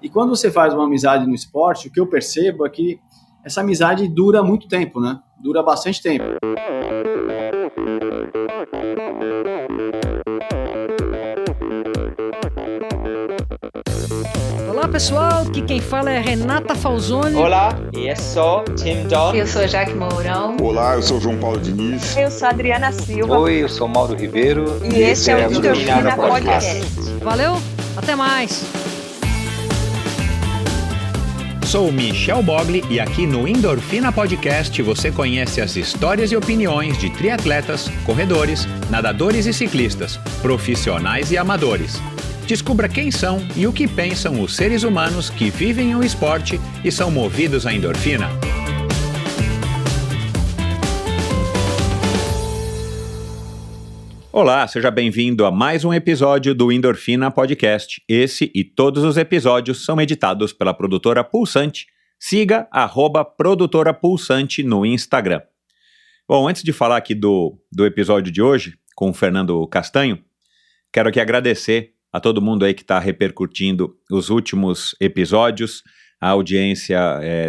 E quando você faz uma amizade no esporte, o que eu percebo é que essa amizade dura muito tempo, né? Dura bastante tempo. Olá pessoal, aqui quem fala é Renata Falzoni. Olá, eu sou Tim Don. Eu sou Jaque Mourão. Olá, eu sou João Paulo Diniz. Eu sou Adriana Silva. Oi, eu sou Mauro Ribeiro. E esse é o Endorfina Podcast. Valeu, até mais! Sou Michel Bogli e aqui no Endorfina Podcast você conhece as histórias e opiniões de triatletas, corredores, nadadores e ciclistas, profissionais e amadores. Descubra quem são e o que pensam os seres humanos que vivem o esporte e são movidos à endorfina. Olá, seja bem-vindo a mais um episódio do Endorfina Podcast. Esse e todos os episódios são editados pela produtora Pulsante. Siga @produtora Pulsante no Instagram. Bom, antes de falar aqui do episódio de hoje com o Fernando Castanho, quero aqui agradecer a todo mundo aí que está repercutindo os últimos episódios. A audiência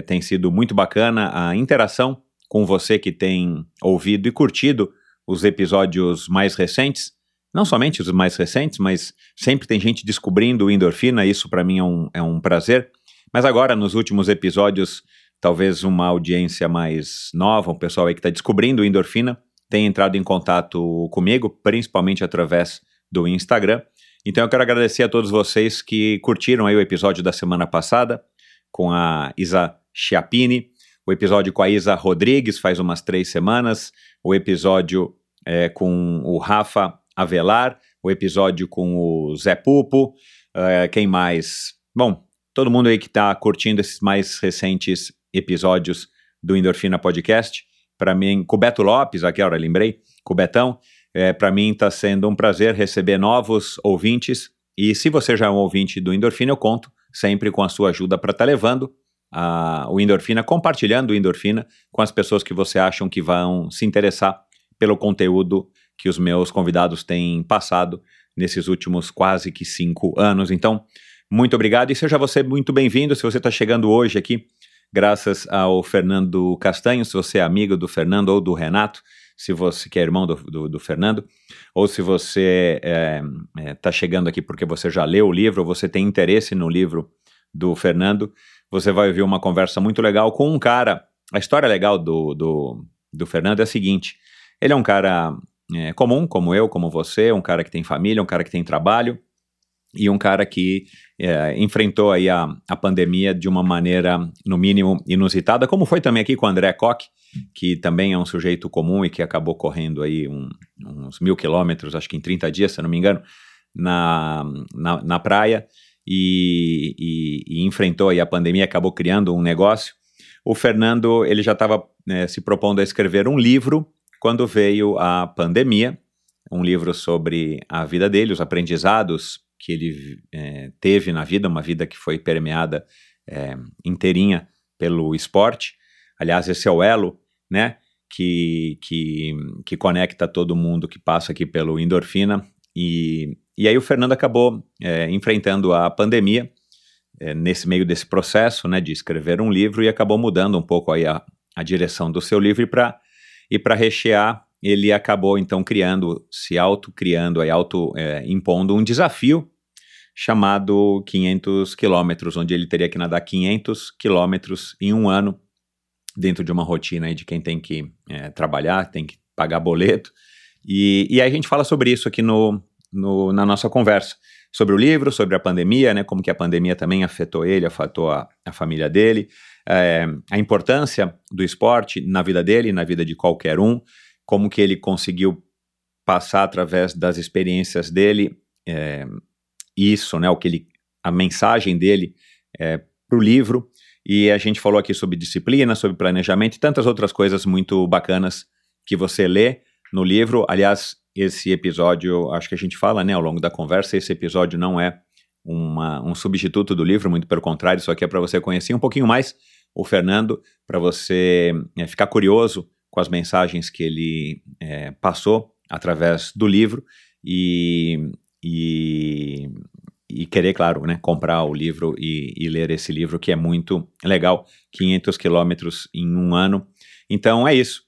tem sido muito bacana, a interação com você que tem ouvido e curtido os episódios mais recentes, não somente os mais recentes, mas sempre tem gente descobrindo o Endorfina, isso para mim é um prazer. Mas agora, nos últimos episódios, talvez uma audiência mais nova, um pessoal aí que está descobrindo o Endorfina, tem entrado em contato comigo, principalmente através do Instagram. Então eu quero agradecer a todos vocês que curtiram aí o episódio da semana passada com a Isa Chiappini, o episódio com a Isa Rodrigues faz umas 3 semanas, o episódio com o Rafa Avelar, o episódio com o Zé Pupo, quem mais? Bom, todo mundo aí que está curtindo esses mais recentes episódios do Endorfina Podcast, para mim, com o Beto Lopes, aqui agora lembrei, com o Betão, para mim está sendo um prazer receber novos ouvintes, e se você já é um ouvinte do Endorfina, eu conto sempre com a sua ajuda para estar levando o Endorfina, compartilhando o Endorfina com as pessoas que você acham que vão se interessar pelo conteúdo que os meus convidados têm passado nesses últimos quase que 5 anos. Então, muito obrigado e seja você muito bem-vindo. Se você está chegando hoje aqui, graças ao Fernando Castanho, se você é amigo do Fernando ou do Renato, se você que é irmão do Fernando, ou se você está chegando aqui porque você já leu o livro, ou você tem interesse no livro do Fernando, você vai ouvir uma conversa muito legal com um cara. A história legal do Fernando é a seguinte: ele é um cara comum, como eu, como você, um cara que tem família, um cara que tem trabalho, e um cara que enfrentou aí a pandemia de uma maneira, no mínimo, inusitada, como foi também aqui com o André Koch, que também é um sujeito comum e que acabou correndo aí uns 1.000 quilômetros, acho que em 30 dias, se eu não me engano, na praia, e enfrentou aí a pandemia, acabou criando um negócio. O Fernando, ele já estava se propondo a escrever um livro quando veio a pandemia, um livro sobre a vida dele, os aprendizados que ele teve na vida, uma vida que foi permeada inteirinha pelo esporte. Aliás, esse é o elo, né, que conecta todo mundo que passa aqui pelo Endorfina. E aí o Fernando acabou enfrentando a pandemia nesse meio desse processo, né, de escrever um livro, e acabou mudando um pouco aí a direção do seu livro, e para rechear, ele acabou então se auto-criando, impondo um desafio chamado 500 quilômetros, onde ele teria que nadar 500 quilômetros em um ano, dentro de uma rotina aí de quem tem que trabalhar, tem que pagar boleto. E aí a gente fala sobre isso aqui na nossa conversa, sobre o livro, sobre a pandemia, né, como que a pandemia também afetou ele, afetou a família dele, a importância do esporte na vida dele, na vida de qualquer um, como que ele conseguiu passar através das experiências dele, isso, né, a mensagem dele para o livro. E a gente falou aqui sobre disciplina, sobre planejamento e tantas outras coisas muito bacanas que você lê no livro. Aliás, esse episódio, acho que a gente fala, né, ao longo da conversa, esse episódio não é um substituto do livro, muito pelo contrário, isso aqui é para você conhecer um pouquinho mais o Fernando, para você ficar curioso com as mensagens que ele passou através do livro, e e querer, claro, né, comprar o livro e ler esse livro, que é muito legal, 500 quilômetros em um ano. Então é isso.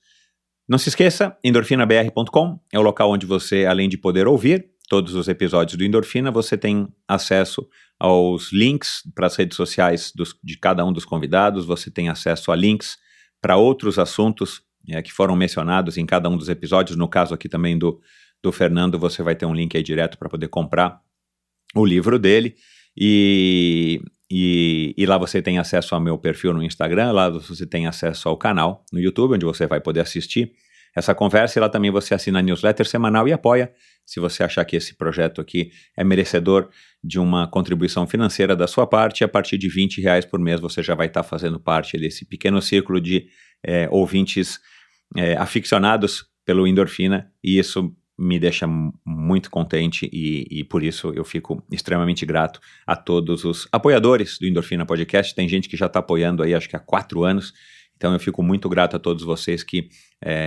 Não se esqueça, endorfinabr.com é o local onde você, além de poder ouvir todos os episódios do Endorfina, você tem acesso aos links para as redes sociais de cada um dos convidados, você tem acesso a links para outros assuntos que foram mencionados em cada um dos episódios. No caso aqui também do Fernando, você vai ter um link aí direto para poder comprar o livro dele, e lá você tem acesso ao meu perfil no Instagram, lá você tem acesso ao canal no YouTube, onde você vai poder assistir essa conversa, e lá também você assina a newsletter semanal e apoia, se você achar que esse projeto aqui é merecedor de uma contribuição financeira da sua parte. A partir de R$20 por mês você já vai estar fazendo parte desse pequeno círculo de ouvintes aficionados pelo Endorfina, e isso me deixa muito contente, e por isso eu fico extremamente grato a todos os apoiadores do Endorfina Podcast. Tem gente que já está apoiando aí, acho que há 4 anos, então eu fico muito grato a todos vocês que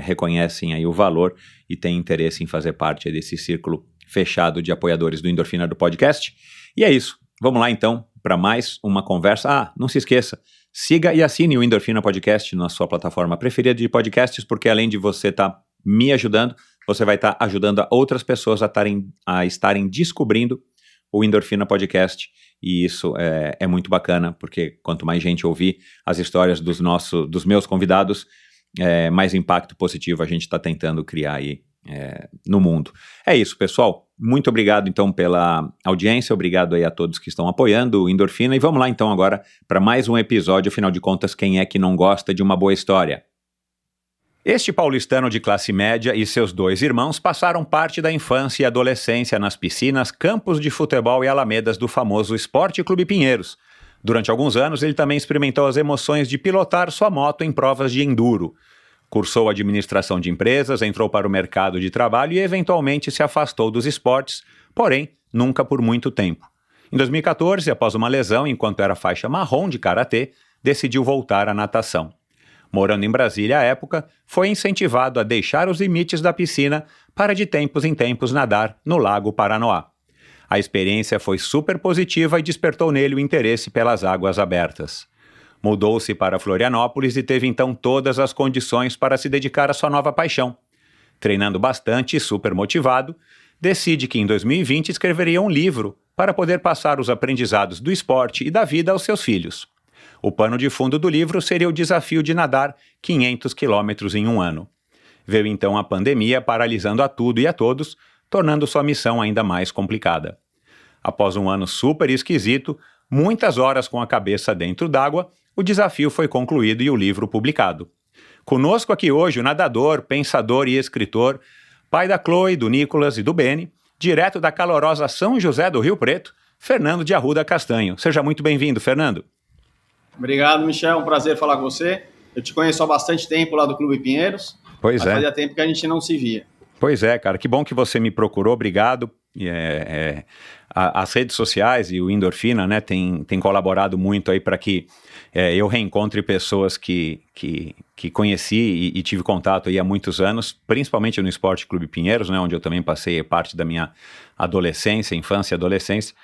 reconhecem aí o valor e têm interesse em fazer parte desse círculo fechado de apoiadores do Endorfina do Podcast. E é isso, vamos lá então para mais uma conversa. Não se esqueça, siga e assine o Endorfina Podcast na sua plataforma preferida de podcasts, porque além de você estar me ajudando, você vai estar ajudando a outras pessoas a estarem descobrindo o Endorfina Podcast, e isso é muito bacana, porque quanto mais gente ouvir as histórias dos meus convidados, mais impacto positivo a gente está tentando criar aí no mundo. É isso, pessoal. Muito obrigado, então, pela audiência. Obrigado aí a todos que estão apoiando o Endorfina. E vamos lá, então, agora para mais um episódio. Afinal de contas, quem é que não gosta de uma boa história? Este paulistano de classe média e seus 2 irmãos passaram parte da infância e adolescência nas piscinas, campos de futebol e alamedas do famoso Esporte Clube Pinheiros. Durante alguns anos, ele também experimentou as emoções de pilotar sua moto em provas de enduro. Cursou administração de empresas, entrou para o mercado de trabalho e eventualmente se afastou dos esportes, porém, nunca por muito tempo. Em 2014, após uma lesão enquanto era faixa marrom de karatê, decidiu voltar à natação. Morando em Brasília à época, foi incentivado a deixar os limites da piscina para de tempos em tempos nadar no Lago Paranoá. A experiência foi super positiva e despertou nele o interesse pelas águas abertas. Mudou-se para Florianópolis e teve então todas as condições para se dedicar à sua nova paixão. Treinando bastante e super motivado, decide que em 2020 escreveria um livro para poder passar os aprendizados do esporte e da vida aos seus filhos. O pano de fundo do livro seria o desafio de nadar 500 quilômetros em um ano. Veio então a pandemia, paralisando a tudo e a todos, tornando sua missão ainda mais complicada. Após um ano super esquisito, muitas horas com a cabeça dentro d'água, o desafio foi concluído e o livro publicado. Conosco aqui hoje o nadador, pensador e escritor, pai da Chloe, do Nicolas e do Beni, direto da calorosa São José do Rio Preto, Fernando de Arruda Castanho. Seja muito bem-vindo, Fernando. Obrigado, Michel. É um prazer falar com você. Eu te conheço há bastante tempo lá do Clube Pinheiros. Pois é. Fazia tempo que a gente não se via. Pois é, cara. Que bom que você me procurou. Obrigado. As redes sociais e o Endorfina, né, tem colaborado muito aí para que eu reencontre pessoas que conheci e tive contato aí há muitos anos, principalmente no Esporte Clube Pinheiros, né, onde eu também passei parte da minha adolescência, infância e adolescência.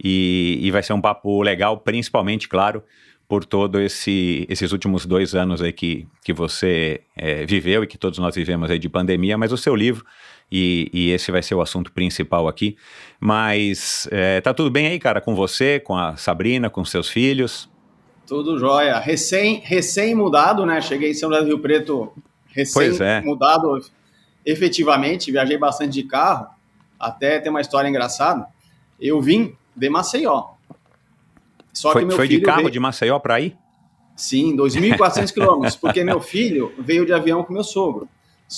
E vai ser um papo legal, principalmente, claro, por todos esses últimos 2 anos aí que você viveu e que todos nós vivemos aí de pandemia, mas o seu livro, e esse vai ser o assunto principal aqui. Mas tá tudo bem aí, cara, com você, com a Sabrina, com seus filhos? Tudo jóia. Recém-mudado, né? Cheguei em São José do Rio Preto recém-mudado efetivamente, viajei bastante de carro, até tem uma história engraçada. Eu vim de Maceió. Foi de carro de Maceió para aí? Sim, 2.400 quilômetros, porque meu filho veio de avião com meu sogro.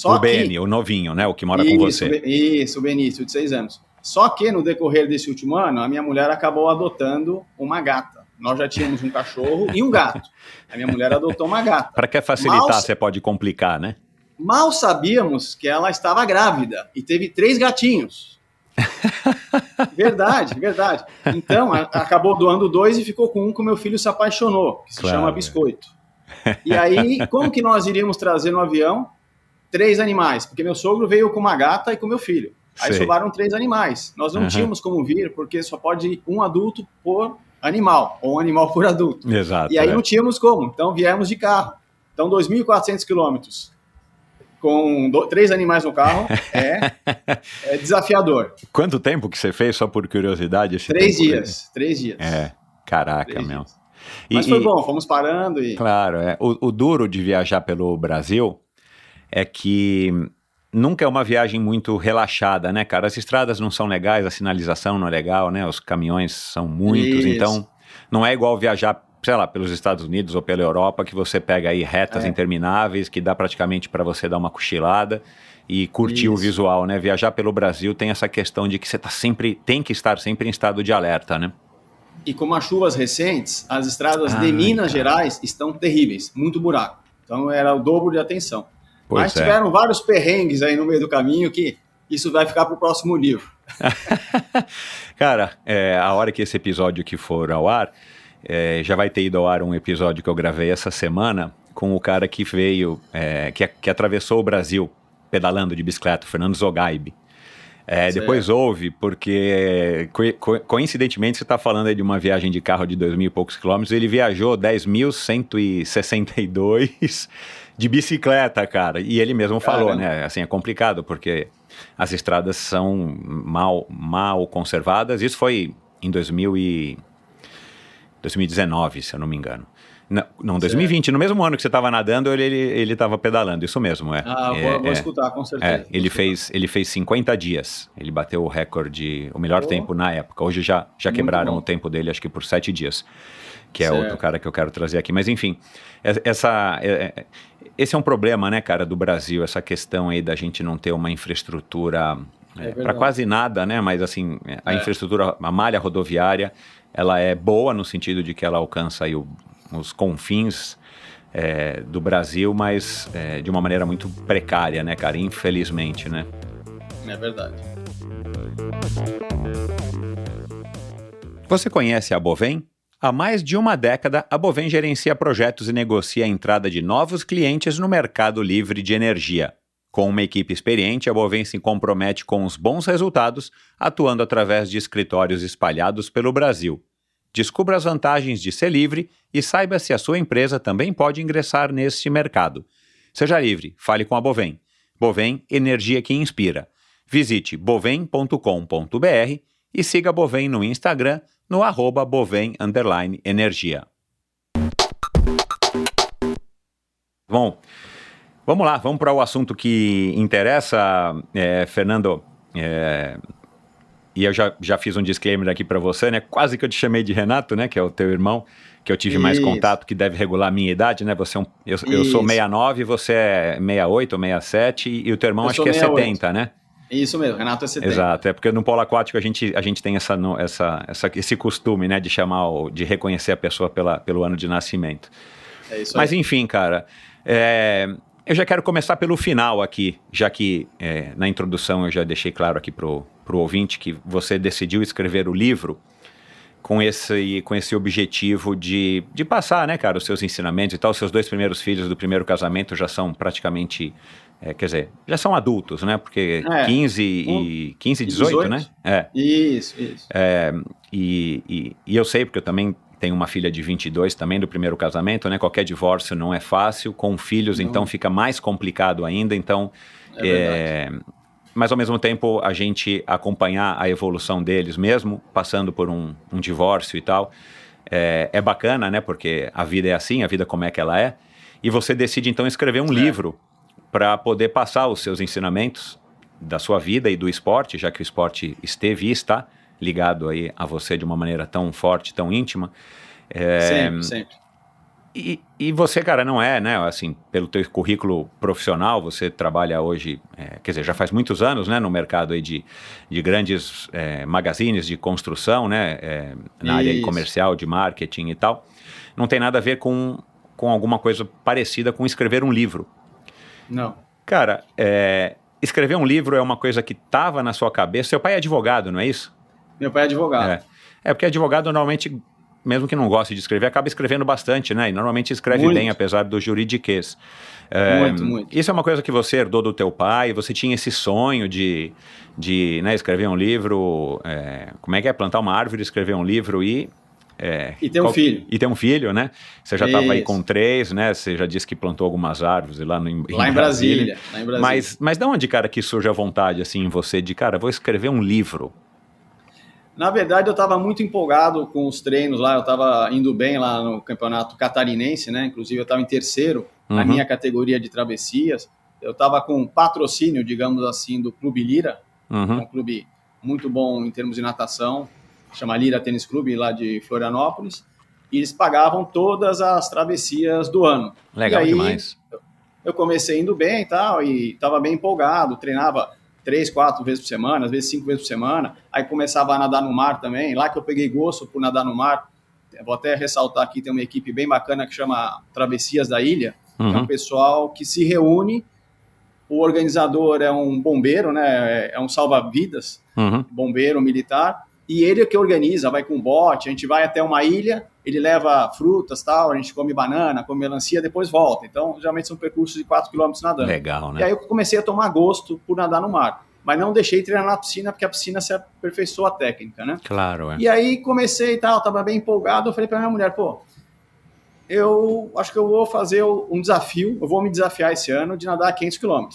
O Beni, o novinho, né? O que mora com você. Isso, o Benício, de 6 anos. Só que no decorrer desse último ano, a minha mulher acabou adotando uma gata. Nós já tínhamos um cachorro e um gato. A minha mulher adotou uma gata. Para que facilitar, você pode complicar, né? Mal sabíamos que ela estava grávida e teve 3 gatinhos. Verdade. Então, acabou doando 2 e ficou com um que o meu filho se apaixonou, que se chama Biscoito. E aí, como que nós iríamos trazer no avião 3 animais? Porque meu sogro veio com uma gata e com meu filho. Aí sobraram 3 animais. Nós não tínhamos como vir, porque só pode ir um adulto por animal, ou um animal por adulto. Exato. E aí não tínhamos como, então viemos de carro. Então 2.400 quilômetros com 3 animais no carro é desafiador. Quanto tempo que você fez, só por curiosidade? 3 dias. 3 dias. Caraca, 3 meu. dias. Mas foi bom, fomos parando e... Claro, o duro de viajar pelo Brasil é que nunca é uma viagem muito relaxada, né, cara? As estradas não são legais, a sinalização não é legal, né? Os caminhões são muitos, então não é igual viajar, sei lá, pelos Estados Unidos ou pela Europa, que você pega aí retas intermináveis, que dá praticamente para você dar uma cochilada e curtir o visual, né? Viajar pelo Brasil tem essa questão de que você tem que estar sempre em estado de alerta, né? E como as chuvas recentes, as estradas de Minas Gerais estão terríveis, muito buraco. Então era o dobro de atenção. Mas tiveram vários perrengues aí no meio do caminho que isso vai ficar para o próximo livro. Cara, a hora que esse episódio que for ao ar, já vai ter ido ao ar um episódio que eu gravei essa semana com o cara que veio, que atravessou o Brasil pedalando de bicicleta, o Fernando Zogaib. Depois houve, porque coincidentemente você está falando aí de uma viagem de carro de 2.000 e poucos quilômetros, ele viajou 10.162 de bicicleta, cara, e ele mesmo falou, né, assim, é complicado, porque as estradas são mal conservadas. Isso foi em 2019, se eu não me engano. Não, 2020, no mesmo ano que você estava nadando, ele estava pedalando, isso mesmo, vou escutar, com certeza. Ele fez 50 dias, ele bateu o recorde, o melhor tempo na época. Hoje já quebraram o tempo dele, acho que por 7 dias, que é outro cara que eu quero trazer aqui. Mas enfim, esse é um problema, né, cara, do Brasil, essa questão aí da gente não ter uma infraestrutura para quase nada, né, mas assim, a infraestrutura, a malha rodoviária, ela é boa no sentido de que ela alcança aí os confins do Brasil, mas de uma maneira muito precária, né, cara? Infelizmente, né? É verdade. Você conhece a Bovem? Há mais de uma década, a Bovem gerencia projetos e negocia a entrada de novos clientes no mercado livre de energia. Com uma equipe experiente, a Bovem se compromete com os bons resultados, atuando através de escritórios espalhados pelo Brasil. Descubra as vantagens de ser livre e saiba se a sua empresa também pode ingressar neste mercado. Seja livre, fale com a Bovem. Bovem, energia que inspira. Visite bovem.com.br e siga a Bovem no Instagram no @bovem_energia. Bom, vamos lá, vamos para o assunto que interessa, Fernando. E eu já fiz um disclaimer aqui para você, né? Quase que eu te chamei de Renato, né? Que é o teu irmão, que eu tive mais contato, que deve regular a minha idade, né? Você eu sou 69, você é 68 ou 67, e o teu irmão acho que é 68. 70, né? Isso mesmo, Renato é 70. Exato, porque no polo aquático a gente tem esse costume, né? De de reconhecer a pessoa pelo ano de nascimento. É isso aí. Mas enfim, cara, eu já quero começar pelo final aqui, já que na introdução eu já deixei claro aqui pro ouvinte que você decidiu escrever o livro com esse objetivo de passar, né, cara, os seus ensinamentos e tal. Os seus 2 primeiros filhos do primeiro casamento já são praticamente, quer dizer, já são adultos, né, porque 15 e 18, né? Isso. E eu sei, porque eu também tenho uma filha de 22 também do primeiro casamento, né, qualquer divórcio não é fácil, com filhos então fica mais complicado ainda, então mas ao mesmo tempo a gente acompanhar a evolução deles mesmo, passando por um divórcio e tal, é bacana, né? Porque a vida é assim, a vida como é que ela é. E você decide então escrever um livro para poder passar os seus ensinamentos da sua vida e do esporte, já que o esporte esteve e está ligado aí a você de uma maneira tão forte, tão íntima. Sempre. E você, cara, não é, né, assim, pelo teu currículo profissional, você trabalha hoje, quer dizer, já faz muitos anos, né, no mercado aí de grandes magazines de construção, né, na área comercial, de marketing e tal. Não tem nada a ver com alguma coisa parecida com escrever um livro. Não. Cara, escrever um livro é uma coisa que estava na sua cabeça. Seu pai é advogado, não é isso? Meu pai é advogado. Porque advogado normalmente mesmo que não goste de escrever, acaba escrevendo bastante, né? E normalmente escreve Muito. bem, apesar do juridiquês. Muito. Isso é uma coisa que você herdou do teu pai? Você tinha esse sonho de né, escrever um livro? Como é que é? Plantar uma árvore, escrever um livro e ter um filho. E ter um filho, né? Você já estava aí Isso. com 3, né? Você já disse que plantou algumas árvores lá em Brasília. Lá em Brasília. Mas de onde, cara, que surge a vontade, assim, em você de, cara, vou escrever um livro? Na verdade, eu estava muito empolgado com os treinos lá, eu estava indo bem lá no campeonato catarinense, né? Inclusive, eu estava em terceiro na minha categoria de travessias. Eu estava com patrocínio, digamos assim, do Clube Lira, um clube muito bom em termos de natação, chama Lira Tênis Clube, lá de Florianópolis, e eles pagavam todas as travessias do ano. Legal e aí, demais. Eu comecei indo bem e tal, e estava bem empolgado, treinava 3, 4 vezes por semana, às vezes 5 vezes por semana, aí começava a nadar no mar também, lá que eu peguei gosto por nadar no mar. Vou até ressaltar aqui, tem uma equipe bem bacana que chama Travessias da Ilha, que é um pessoal que se reúne, o organizador é um bombeiro, né, é um salva-vidas, bombeiro militar, e ele é que organiza, vai com bote, a gente vai até uma ilha, ele leva frutas, tal, a gente come banana, come melancia, depois volta. Então, geralmente são percursos de 4 km nadando. Legal, né? E aí eu comecei a tomar gosto por nadar no mar. Mas não deixei treinar na piscina, porque a piscina se aperfeiçoa a técnica, né? Claro, E aí comecei e tal, tava bem empolgado, eu falei pra minha mulher, eu acho que eu vou fazer um desafio, eu vou me desafiar esse ano de nadar 500 km.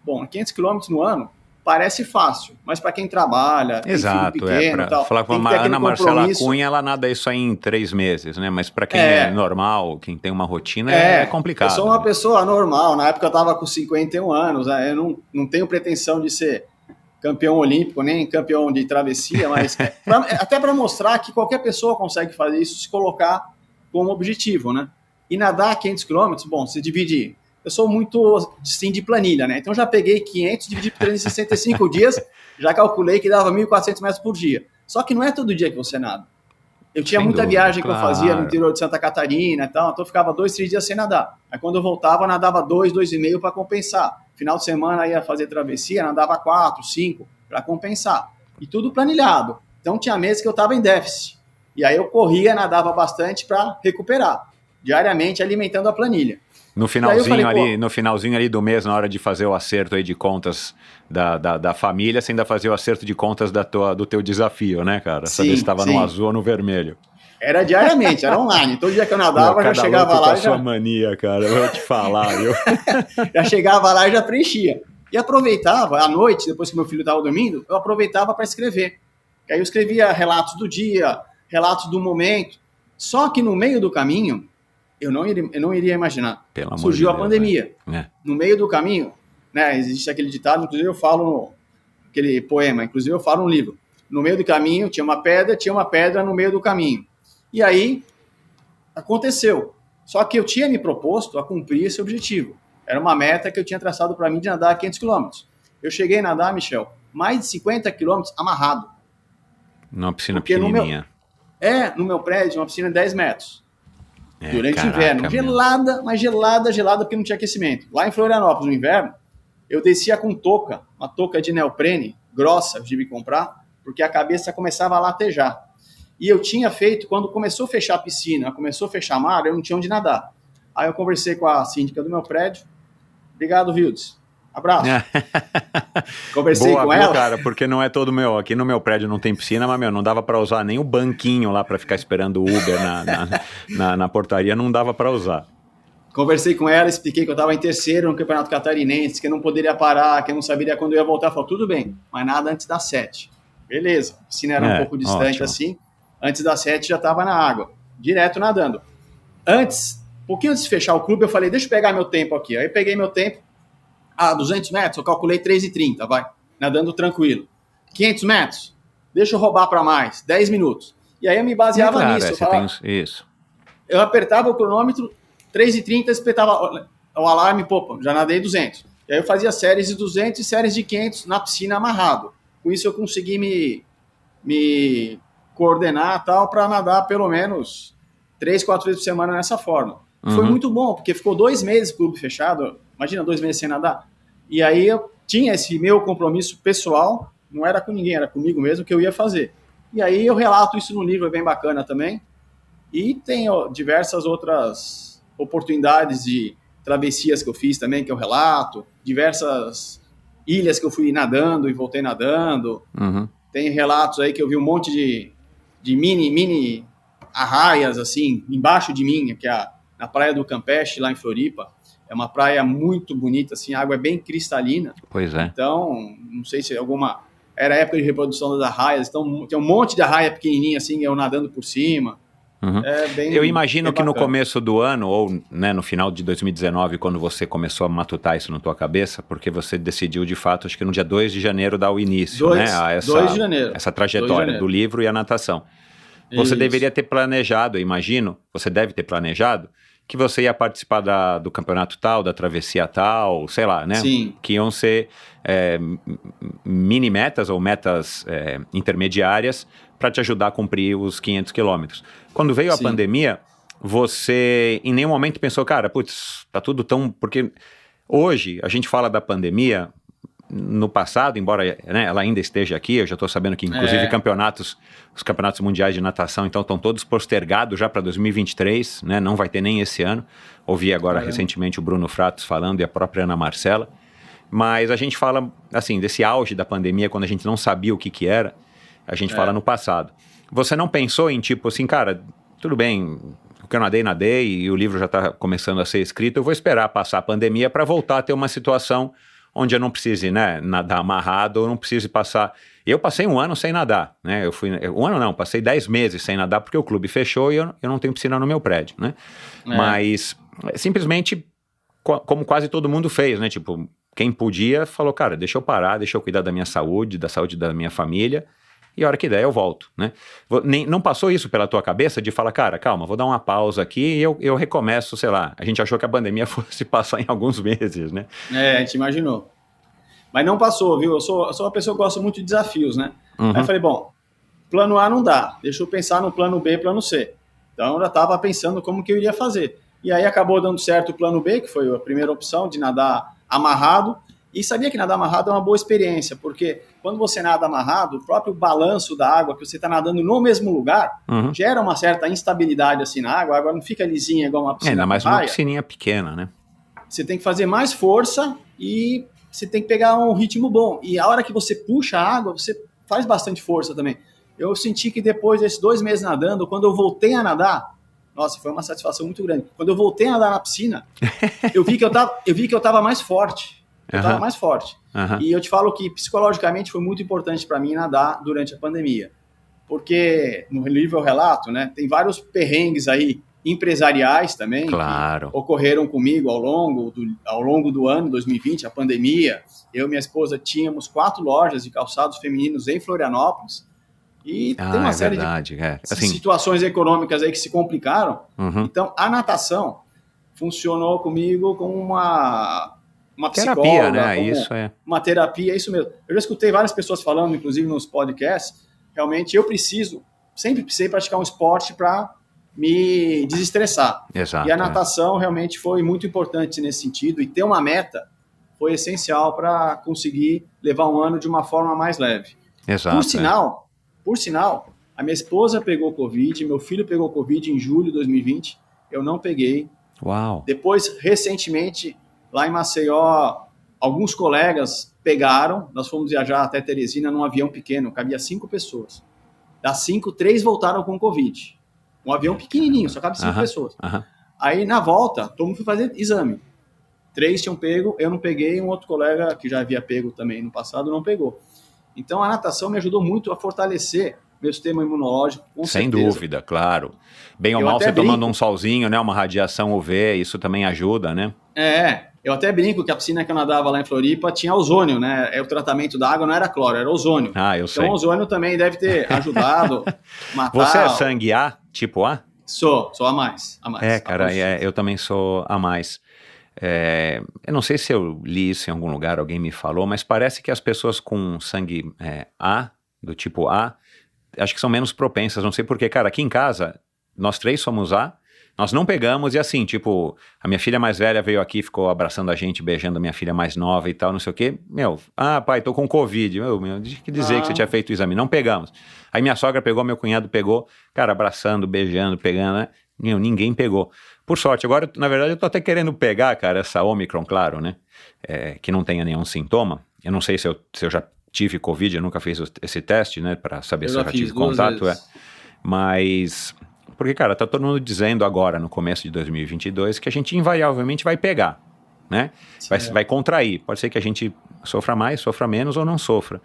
Bom, 500 km no ano parece fácil, mas para quem trabalha, exato, tem filho pequeno e tal, falar com a Ana Marcela Cunha, ela nada isso aí em 3 meses, né? Mas para quem é normal, quem tem uma rotina, é complicado. Eu sou uma pessoa normal, na época eu estava com 51 anos, né? Eu não tenho pretensão de ser campeão olímpico, nem campeão de travessia, mas até para mostrar que qualquer pessoa consegue fazer isso, se colocar como objetivo, né? E nadar 500 km, bom, se dividir. Eu sou muito, sim, de planilha, né? Então, já peguei 500, dividi por 365 dias, já calculei que dava 1.400 metros por dia. Só que não é todo dia que você nada. Eu tinha muita viagem que eu fazia no interior de Santa Catarina e tal, então eu ficava 2, 3 dias sem nadar. Aí, quando eu voltava, eu nadava 2, 2,5 para compensar. Final de semana, ia fazer travessia, nadava 4, 5 para compensar. E tudo planilhado. Então, tinha meses que eu estava em déficit. E aí, eu corria, nadava bastante para recuperar, diariamente alimentando a planilha. No finalzinho ali do mês, na hora de fazer o acerto aí de contas da família, você ainda fazia o acerto de contas do teu desafio, né, cara? Saber se estava no azul ou no vermelho. Era diariamente, era online. Todo dia que eu nadava, já chegava lá e já... sua mania, cara, eu vou te falar, viu? Já chegava lá e já preenchia. E aproveitava, à noite, depois que meu filho estava dormindo, eu aproveitava para escrever. Aí eu escrevia relatos do dia, relatos do momento. Só que no meio do caminho, eu não iria imaginar. Surgiu a pandemia. No meio do caminho, né, existe aquele ditado, inclusive eu falo aquele poema, inclusive eu falo no livro. No meio do caminho tinha uma pedra no meio do caminho. E aí aconteceu. Só que eu tinha me proposto a cumprir esse objetivo. Era uma meta que eu tinha traçado para mim de nadar 500 km. Eu cheguei a nadar, Michel, mais de 50 km amarrado. Numa piscina pequenininha. No meu prédio, uma piscina de 10 metros. Durante o inverno, gelada, mas gelada, porque não tinha aquecimento. Lá em Florianópolis, no inverno, eu descia com touca, uma touca de neoprene, grossa, eu tive que comprar, porque a cabeça começava a latejar. E eu tinha feito, quando começou a fechar a piscina, começou a fechar a mar, eu não tinha onde nadar. Aí eu conversei com a síndica do meu prédio. Obrigado, Vildes. Abraço. Conversei com ela. Cara, porque não é todo meu. Aqui no meu prédio não tem piscina, mas, não dava para usar nem o banquinho lá para ficar esperando o Uber na portaria, não dava para usar. Conversei com ela, expliquei que eu estava em terceiro no campeonato catarinense, que eu não poderia parar, que eu não saberia quando eu ia voltar. Falou, tudo bem, mas nada antes das 7. Beleza, a piscina era um pouco distante, ótimo. Assim. Antes das 7 já estava na água, direto nadando. Um pouquinho antes de fechar o clube, eu falei, deixa eu pegar meu tempo aqui. Aí eu peguei meu tempo. 200 metros, eu calculei 3,30, vai, nadando tranquilo. 500 metros, deixa eu roubar para mais, 10 minutos. E aí eu me baseava nisso. Isso. Eu apertava o cronômetro, 3,30, espetava o alarme, já nadei 200. E aí eu fazia séries de 200 e séries de 500 na piscina amarrado. Com isso eu consegui me coordenar tal para nadar pelo menos 3, 4 vezes por semana nessa forma. Foi muito bom, porque ficou 2 meses o clube fechado, imagina 2 meses sem nadar. E aí eu tinha esse meu compromisso pessoal, não era com ninguém, era comigo mesmo que eu ia fazer. E aí eu relato isso no livro, é bem bacana também. E tem diversas outras oportunidades de travessias que eu fiz também, que eu relato, diversas ilhas que eu fui nadando e voltei nadando. Tem relatos aí que eu vi um monte de mini arraias, assim, embaixo de mim, que é na Praia do Campeche, lá em Floripa. É uma praia muito bonita, assim, a água é bem cristalina. Pois é. Então, não sei se era a época de reprodução das arraias, então tem um monte de arraia pequenininha, assim, eu nadando por cima. Eu imagino que no começo do ano, ou no final de 2019, quando você começou a matutar isso na tua cabeça, porque você decidiu, de fato, acho que no dia 2 de janeiro dar o início, a 2 de janeiro. Essa trajetória do livro e a natação. Você deveria ter planejado, eu imagino, você deve ter planejado, que você ia participar do campeonato tal, da travessia tal, sei lá, né? Sim. Que iam ser mini metas ou metas intermediárias para te ajudar a cumprir os 500 quilômetros. Quando veio a pandemia, você em nenhum momento pensou, cara, putz, tá tudo tão... Porque hoje a gente fala da pandemia, no passado, embora ela ainda esteja aqui, eu já estou sabendo que inclusive os campeonatos mundiais de natação então estão todos postergados já para 2023, né? Não vai ter nem esse ano. Ouvi agora recentemente o Bruno Fratos falando e a própria Ana Marcela. Mas a gente fala, assim, desse auge da pandemia, quando a gente não sabia o que era, a gente fala no passado. Você não pensou em tipo assim, cara, tudo bem, o que eu nadei e o livro já está começando a ser escrito, eu vou esperar passar a pandemia para voltar a ter uma situação onde eu não precise, nadar amarrado, ou não precise passar... Eu passei 1 ano sem nadar, né? Passei 10 meses sem nadar, porque o clube fechou e eu não tenho piscina no meu prédio, né? Mas, simplesmente, como quase todo mundo fez, né? Tipo, quem podia, falou, cara, deixa eu parar, deixa eu cuidar da minha saúde, da saúde da minha família, e a hora que der eu volto, né? Não passou isso pela tua cabeça de falar, cara, calma, vou dar uma pausa aqui e eu recomeço, sei lá. A gente achou que a pandemia fosse passar em alguns meses, né? A gente imaginou. Mas não passou, viu? Eu sou uma pessoa que gosta muito de desafios, né? Aí eu falei, bom, plano A não dá, deixa eu pensar no plano B e plano C. Então eu já estava pensando como que eu iria fazer. E aí acabou dando certo o plano B, que foi a primeira opção, de nadar amarrado. E sabia que nadar amarrado é uma boa experiência, porque quando você nada amarrado, o próprio balanço da água, que você está nadando no mesmo lugar, gera uma certa instabilidade assim na água, a água não fica lisinha igual uma piscina. Ainda mais uma piscininha pequena, né? Você tem que fazer mais força e você tem que pegar um ritmo bom. E a hora que você puxa a água, você faz bastante força também. Eu senti que depois desses 2 meses nadando, quando eu voltei a nadar, nossa, foi uma satisfação muito grande. Quando eu voltei a nadar na piscina, eu vi que eu estava mais forte. Eu estava mais forte. E eu te falo que psicologicamente foi muito importante para mim nadar durante a pandemia. Porque no livro eu relato, né? Tem vários perrengues aí empresariais também, claro, que ocorreram comigo ao longo do ano 2020, a pandemia. Eu e minha esposa tínhamos 4 lojas de calçados femininos em Florianópolis. E tem uma série de situações econômicas aí que se complicaram. Então, a natação funcionou comigo como uma psicóloga, terapia, né? Isso é. Uma terapia, é isso mesmo. Eu já escutei várias pessoas falando, inclusive nos podcasts, realmente eu sempre precisei praticar um esporte para me desestressar. Exato, e a natação realmente foi muito importante nesse sentido, e ter uma meta foi essencial para conseguir levar um ano de uma forma mais leve. Exato. Por sinal, a minha esposa pegou Covid, meu filho pegou Covid em julho de 2020, eu não peguei. Uau! Depois, recentemente, lá em Maceió, alguns colegas pegaram, nós fomos viajar até Teresina num avião pequeno, cabia 5 pessoas. Das 5, 3 voltaram com Covid. Um avião pequenininho, só cabe 5 pessoas. Aí, na volta, todo mundo foi fazer exame. 3 tinham pego, eu não peguei, um outro colega que já havia pego também no passado não pegou. Então, a natação me ajudou muito a fortalecer meu sistema imunológico, com Sem certeza. dúvida, claro. Bem ou mal, você tomando um solzinho, né, uma radiação UV, isso também ajuda, né? Eu até brinco que a piscina que eu nadava lá em Floripa tinha ozônio, né? O tratamento da água não era cloro, era ozônio. Eu sei. Então, o ozônio também deve ter ajudado a matar... Você é sangue A, tipo A? Sou A mais. Cara, eu também sou A mais. Eu não sei se eu li isso em algum lugar, alguém me falou, mas parece que as pessoas com sangue A, do tipo A, acho que são menos propensas, não sei porquê. Cara, aqui em casa, nós 3 somos A, Nós não pegamos e assim, tipo, a minha filha mais velha veio aqui, ficou abraçando a gente, beijando a minha filha mais nova e tal, não sei o quê. Pai, tô com Covid. Deixa que dizer que você tinha feito o exame. Não pegamos. Aí minha sogra pegou, meu cunhado pegou, cara, abraçando, beijando, pegando, né? Ninguém pegou. Por sorte, agora, na verdade, eu tô até querendo pegar, cara, essa Omicron, claro, né? Que não tenha nenhum sintoma. Eu não sei se eu já tive Covid, eu nunca fiz esse teste, né? Pra saber se eu já tive contato. Mas... Porque, cara, tá todo mundo dizendo agora, no começo de 2022, que a gente invariavelmente vai pegar, né? Vai contrair. Pode ser que a gente sofra mais, sofra menos ou não sofra.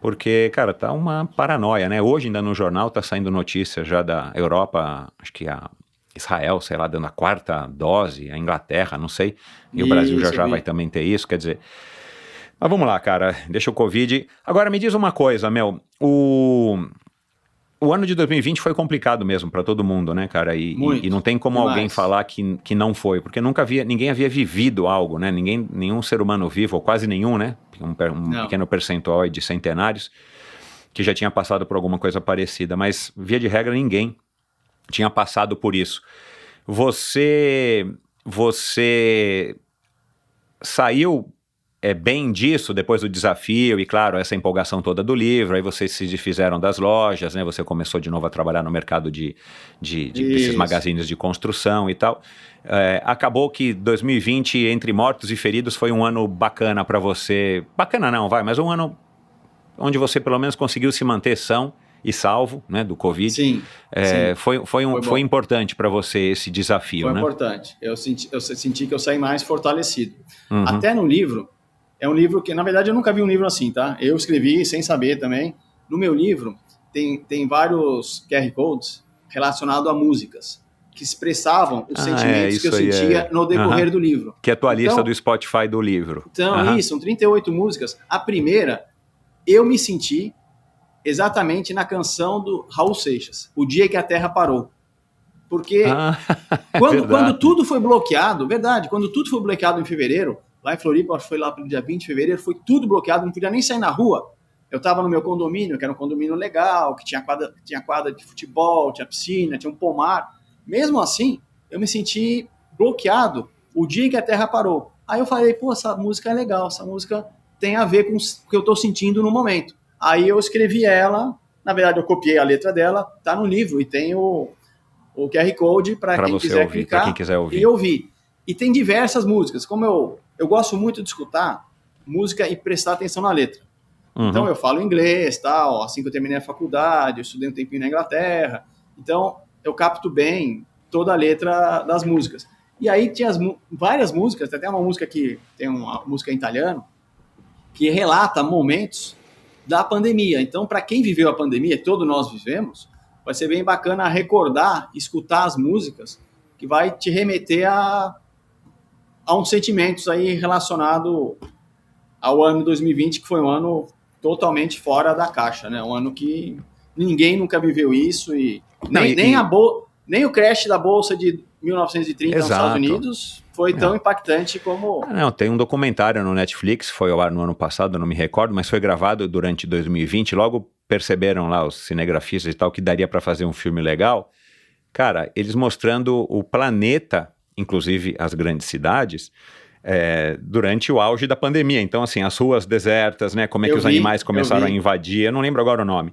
Porque, cara, tá uma paranoia, né? Hoje ainda no jornal tá saindo notícia já da Europa, acho que a Israel, sei lá, dando a 4ª dose, a Inglaterra, não sei. E o Brasil já vai também ter isso, quer dizer... Mas vamos lá, cara, deixa o Covid... Agora, me diz uma coisa, O ano de 2020 foi complicado mesmo para todo mundo, né, cara? E não tem como alguém falar que não foi, porque ninguém havia vivido algo, né? Nenhum ser humano vivo, ou quase nenhum, né? Um pequeno percentual de centenários que já tinha passado por alguma coisa parecida, mas via de regra ninguém tinha passado por isso. Você saiu bem disso depois do desafio e, claro, essa empolgação toda do livro, aí vocês se desfizeram das lojas, né? Você começou de novo a trabalhar no mercado desses magazines de construção e tal. Acabou que 2020, entre mortos e feridos, foi um ano bacana para você. Bacana não, mas um ano onde você pelo menos conseguiu se manter são e salvo, né, do Covid. Sim. Foi importante para você esse desafio, né? Foi importante. Eu senti que eu saí mais fortalecido. Uhum. Até no livro, é um livro que, na verdade, eu nunca vi um livro assim, tá? Eu escrevi sem saber também. No meu livro, tem vários QR Codes relacionados a músicas que expressavam os sentimentos que eu sentia no decorrer do livro. Que é a tua lista do Spotify do livro. Então, são 38 músicas. A primeira, eu me senti exatamente na canção do Raul Seixas, O Dia que a Terra Parou. Porque quando tudo foi bloqueado, quando tudo foi bloqueado em fevereiro, lá em Floripa, foi lá pelo dia 20 de fevereiro, foi tudo bloqueado, não podia nem sair na rua. Eu estava no meu condomínio, que era um condomínio legal, que tinha quadra de futebol, tinha piscina, tinha um pomar. Mesmo assim, eu me senti bloqueado o dia em que a Terra parou. Aí eu falei, essa música é legal, essa música tem a ver com o que eu estou sentindo no momento. Aí eu escrevi ela, na verdade eu copiei a letra dela, tá no livro, e tem o QR Code para quem quiser clicar e ouvir. E tem diversas músicas, como eu gosto muito de escutar música e prestar atenção na letra. Uhum. Então eu falo inglês, tal, assim que eu terminei a faculdade, eu estudei um tempinho na Inglaterra, então eu capto bem toda a letra das músicas. E aí tinha várias músicas, tem até uma música que tem uma música em italiano, que relata momentos da pandemia. Então, para quem viveu a pandemia, todos nós vivemos, vai ser bem bacana recordar, escutar as músicas, que vai te remeter a uns sentimentos aí relacionados ao ano 2020, que foi um ano totalmente fora da caixa, né? Um ano que ninguém nunca viveu isso e nem o crash da Bolsa de 1930 nos Estados Unidos foi tão impactante como... Não, tem um documentário no Netflix, foi ao ar no ano passado, não me recordo, mas foi gravado durante 2020, logo perceberam lá os cinegrafistas e tal que daria para fazer um filme legal. Cara, eles mostrando o planeta, inclusive as grandes cidades, durante o auge da pandemia. Então, assim, as ruas desertas, né? Como é que os animais começaram a invadir. Eu não lembro agora o nome.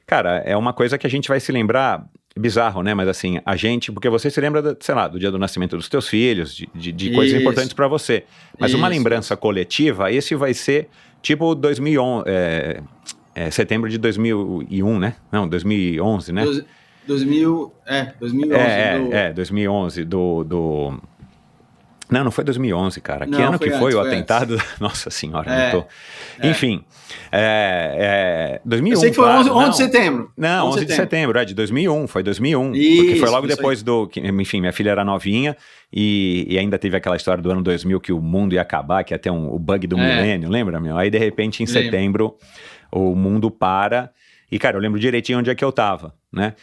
Cara, é uma coisa que a gente vai se lembrar, bizarro, né? Mas assim, a gente, porque você se lembra, sei lá, do dia do nascimento dos teus filhos, de coisas importantes para você. Mas uma lembrança coletiva, esse vai ser tipo 2011, setembro de 2001, né? Não, 2011, né? 2011. 2011, Não foi 2011, cara. Que ano que foi o atentado? Nossa senhora, não tô... Enfim, 2001. Eu sei que foi 11 de setembro. Não, 11 de setembro, de 2001, foi 2001. Isso, porque foi logo depois enfim, minha filha era novinha e ainda teve aquela história do ano 2000 que o mundo ia acabar, que ia ter o bug do milênio, lembra, meu? Aí, de repente, em setembro, o mundo para... E, cara, eu lembro direitinho onde é que eu tava, né?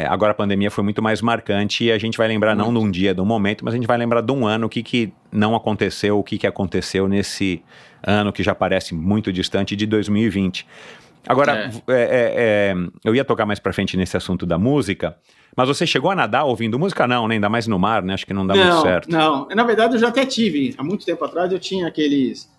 Agora a pandemia foi muito mais marcante e a gente vai lembrar não de um dia, de um momento, mas a gente vai lembrar de um ano, o que não aconteceu, o que aconteceu nesse ano que já parece muito distante de 2020. Agora, eu ia tocar mais pra frente nesse assunto da música, Mas você chegou a nadar ouvindo música? Não, né? Ainda mais no mar, né? Acho que não dá muito certo. Não, na verdade eu já até tive. Há muito tempo atrás eu tinha aqueles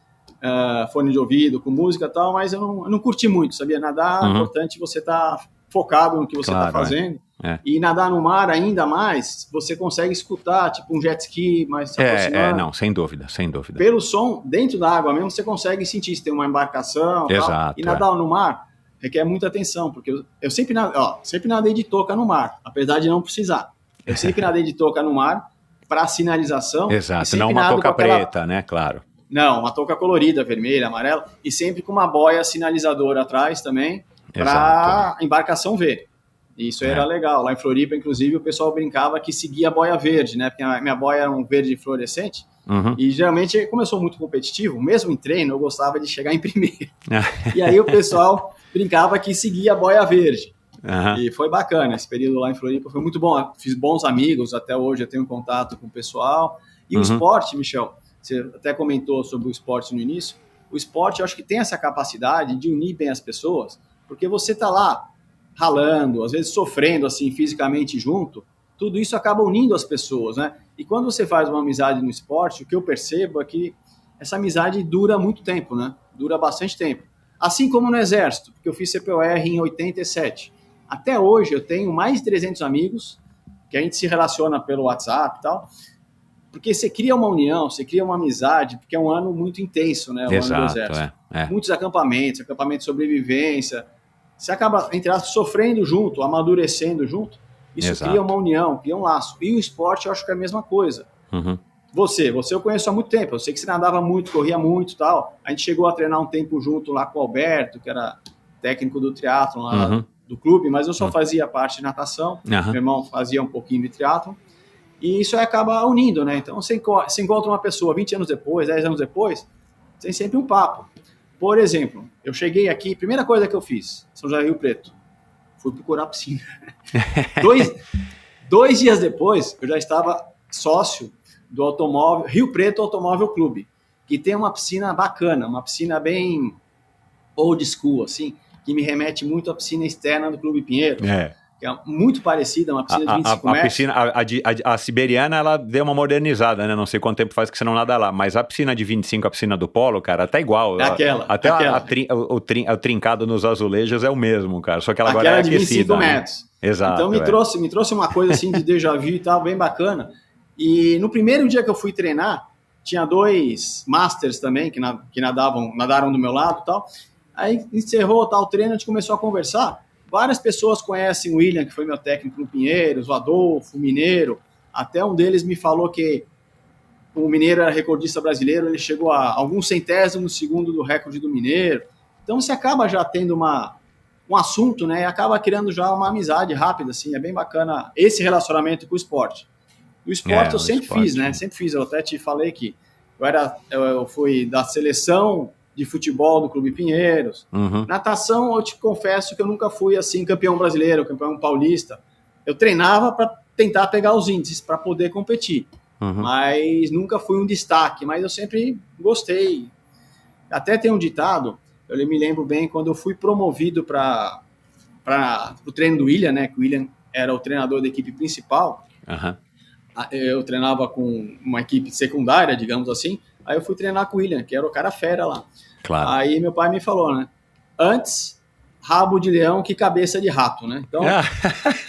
fones de ouvido com música e tal, mas eu não curti muito, sabia? Nadar é importante você estar focado no que você está fazendo. E nadar no mar ainda mais, você consegue escutar, tipo um jet ski, mais se aproximando. Não, sem dúvida, sem dúvida. Pelo som, dentro da água mesmo, você consegue sentir se tem uma embarcação. Exato. Tal. E nadar no mar requer muita atenção, porque eu sempre nadei de touca no mar, apesar de não precisar. Eu sempre nadei de touca no mar para sinalização. Exato, não uma touca preta, né? Claro. Não, uma touca colorida, vermelha, amarela, e sempre com uma boia sinalizadora atrás também, para a embarcação ver. Isso era legal. Lá em Floripa, inclusive, o pessoal brincava que seguia a boia verde, né? Porque a minha boia era um verde fluorescente. E geralmente, como eu sou muito competitivo, mesmo em treino, eu gostava de chegar em primeiro. E aí o pessoal brincava que seguia a boia verde. E foi bacana. Esse período lá em Floripa foi muito bom. Fiz bons amigos, até hoje eu tenho contato com o pessoal. E o esporte, Michel, você até comentou sobre o esporte no início. O esporte, eu acho que tem essa capacidade de unir bem as pessoas, porque você tá lá ralando, às vezes sofrendo assim fisicamente junto, tudo isso acaba unindo as pessoas, né? E quando você faz uma amizade no esporte, o que eu percebo é que essa amizade dura muito tempo, né? Dura bastante tempo. Assim como no Exército, porque eu fiz CPOR em 87. Até hoje eu tenho mais de 300 amigos, que a gente se relaciona pelo WhatsApp e tal, porque você cria uma união, você cria uma amizade, porque é um ano muito intenso, né? O ano do Exército. Muitos acampamentos de sobrevivência. Você acaba, entre aspas, sofrendo junto, amadurecendo junto. Isso cria uma união, cria um laço. E o esporte, eu acho que é a mesma coisa. Você eu conheço há muito tempo. Eu sei que você nadava muito, corria muito e tal. A gente chegou a treinar um tempo junto lá com o Alberto, que era técnico do triatlon lá do clube, mas eu só fazia parte de natação. Meu irmão fazia um pouquinho de triatlon. E isso acaba unindo, né? Então, você encontra uma pessoa 20 anos depois, 10 anos depois, tem sempre um papo. Por exemplo, eu cheguei aqui, primeira coisa que eu fiz, São José do Rio Preto, fui procurar a piscina. Dois dias depois, eu já estava sócio do automóvel, Rio Preto Automóvel Clube, que tem uma piscina bacana, uma piscina bem old school, assim, que me remete muito à piscina externa do Clube Pinheiro. Que é muito parecida, uma piscina de 25 metros. Piscina, a siberiana, ela deu uma modernizada, né? Não sei quanto tempo faz que você não nada lá, mas a piscina de 25, a piscina do Polo, cara, tá igual. Até o trincado nos azulejos é o mesmo, cara, só que ela agora é aquecida. Aquela de 25 metros. Exato. Então me trouxe uma coisa assim de déjà vu e tal, bem bacana. E no primeiro dia que eu fui treinar, tinha 2 masters também, que nadaram do meu lado e tal. Aí encerrou tal treino, a gente começou a conversar. Várias pessoas conhecem o William, que foi meu técnico no Pinheiros, o Adolfo, o Mineiro. Até um deles me falou que o Mineiro era recordista brasileiro, ele chegou a alguns centésimos segundo do recorde do Mineiro. Então você acaba já tendo um assunto, né? E acaba criando já uma amizade rápida, assim. É bem bacana esse relacionamento com o esporte. O esporte eu sempre fiz, né? Sempre fiz. Eu até te falei que eu fui da seleção de futebol do Clube Pinheiros. Natação, eu te confesso que eu nunca fui assim campeão brasileiro, campeão paulista. Eu treinava para tentar pegar os índices para poder competir, mas nunca fui um destaque, mas eu sempre gostei. Até tem um ditado, eu me lembro bem, quando eu fui promovido para o treino do William, né, que o William era o treinador da equipe principal, eu treinava com uma equipe secundária, digamos assim. Aí eu fui treinar com o William, que era o cara fera lá. Claro. Aí meu pai me falou, né? Antes, rabo de leão que cabeça de rato, né? Então,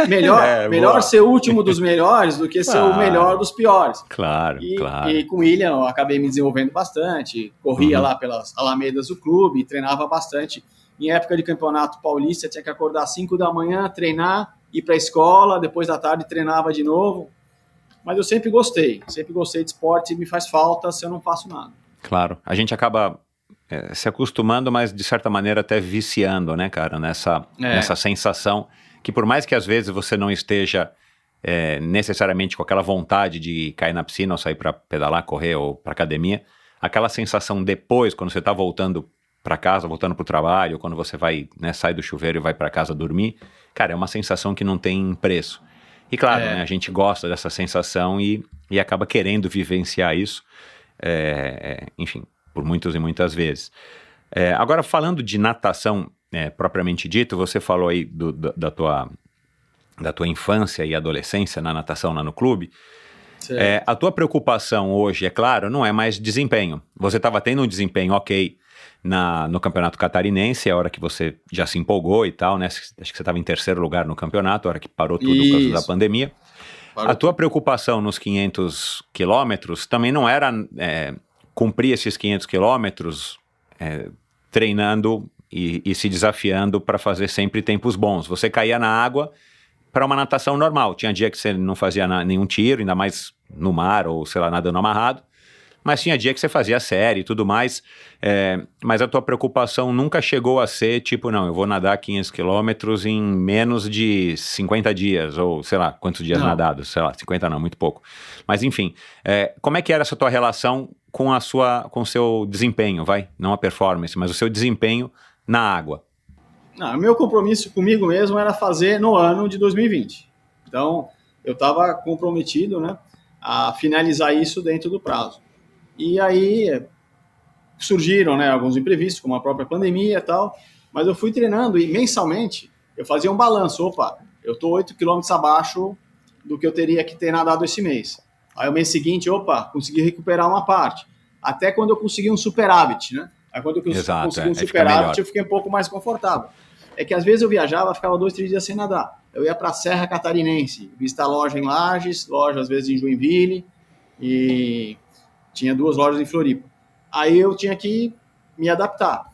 melhor ser o último dos melhores do que ser o melhor dos piores. Claro, claro. E com o William eu acabei me desenvolvendo bastante. Corria lá pelas alamedas do clube, treinava bastante. Em época de campeonato paulista, tinha que acordar às 5 da manhã, treinar, ir para a escola, depois da tarde treinava de novo. Mas eu sempre gostei de esporte e me faz falta se eu não faço nada. Claro, a gente acaba se acostumando, mas de certa maneira até viciando, né, cara, nessa sensação que por mais que às vezes você não esteja necessariamente com aquela vontade de cair na piscina ou sair para pedalar, correr ou para academia, aquela sensação depois, quando você está voltando para casa, voltando para o trabalho, quando você vai, né, sai do chuveiro e vai para casa dormir, cara, é uma sensação que não tem preço. E claro, né, a gente gosta dessa sensação e acaba querendo vivenciar isso, enfim, por muitas e muitas vezes. Agora, falando de natação propriamente dito, você falou aí da tua infância e adolescência na natação lá no clube, a tua preocupação hoje, é claro, não é mais desempenho. Você estava tendo um desempenho ok no campeonato catarinense, a hora que você já se empolgou e tal, né? Acho que você estava em terceiro lugar no campeonato, a hora que parou tudo por causa da pandemia. A tua preocupação nos 500 quilômetros também não era cumprir esses 500 quilômetros treinando e se desafiando para fazer sempre tempos bons. Você caía na água para uma natação normal. Tinha dia que você não fazia nenhum tiro, ainda mais no mar ou, sei lá, nadando amarrado. Mas tinha dia que você fazia série e tudo mais. Mas a tua preocupação nunca chegou a ser tipo, não, eu vou nadar 500 quilômetros em menos de 50 dias, ou sei lá, quantos dias nadados, sei lá, 50 não, muito pouco. Mas enfim, como é que era essa tua relação com o seu desempenho, não a performance, mas o seu desempenho na água? O meu compromisso comigo mesmo era fazer no ano de 2020. Então, eu estava comprometido, né, a finalizar isso dentro do prazo. E aí surgiram, né, alguns imprevistos, como a própria pandemia e tal, mas eu fui treinando e mensalmente eu fazia um balanço. Opa, eu estou 8 quilômetros abaixo do que eu teria que ter nadado esse mês. Aí o mês seguinte, consegui recuperar uma parte. Até quando eu consegui um superávit, né? Aí quando eu consegui um superávit, eu fiquei um pouco mais confortável. É que às vezes eu viajava, ficava 2, 3 dias sem nadar. Eu ia para a Serra Catarinense, visitar loja em Lages, loja às vezes em Joinville, e tinha 2 lojas em Floripa. Aí eu tinha que me adaptar.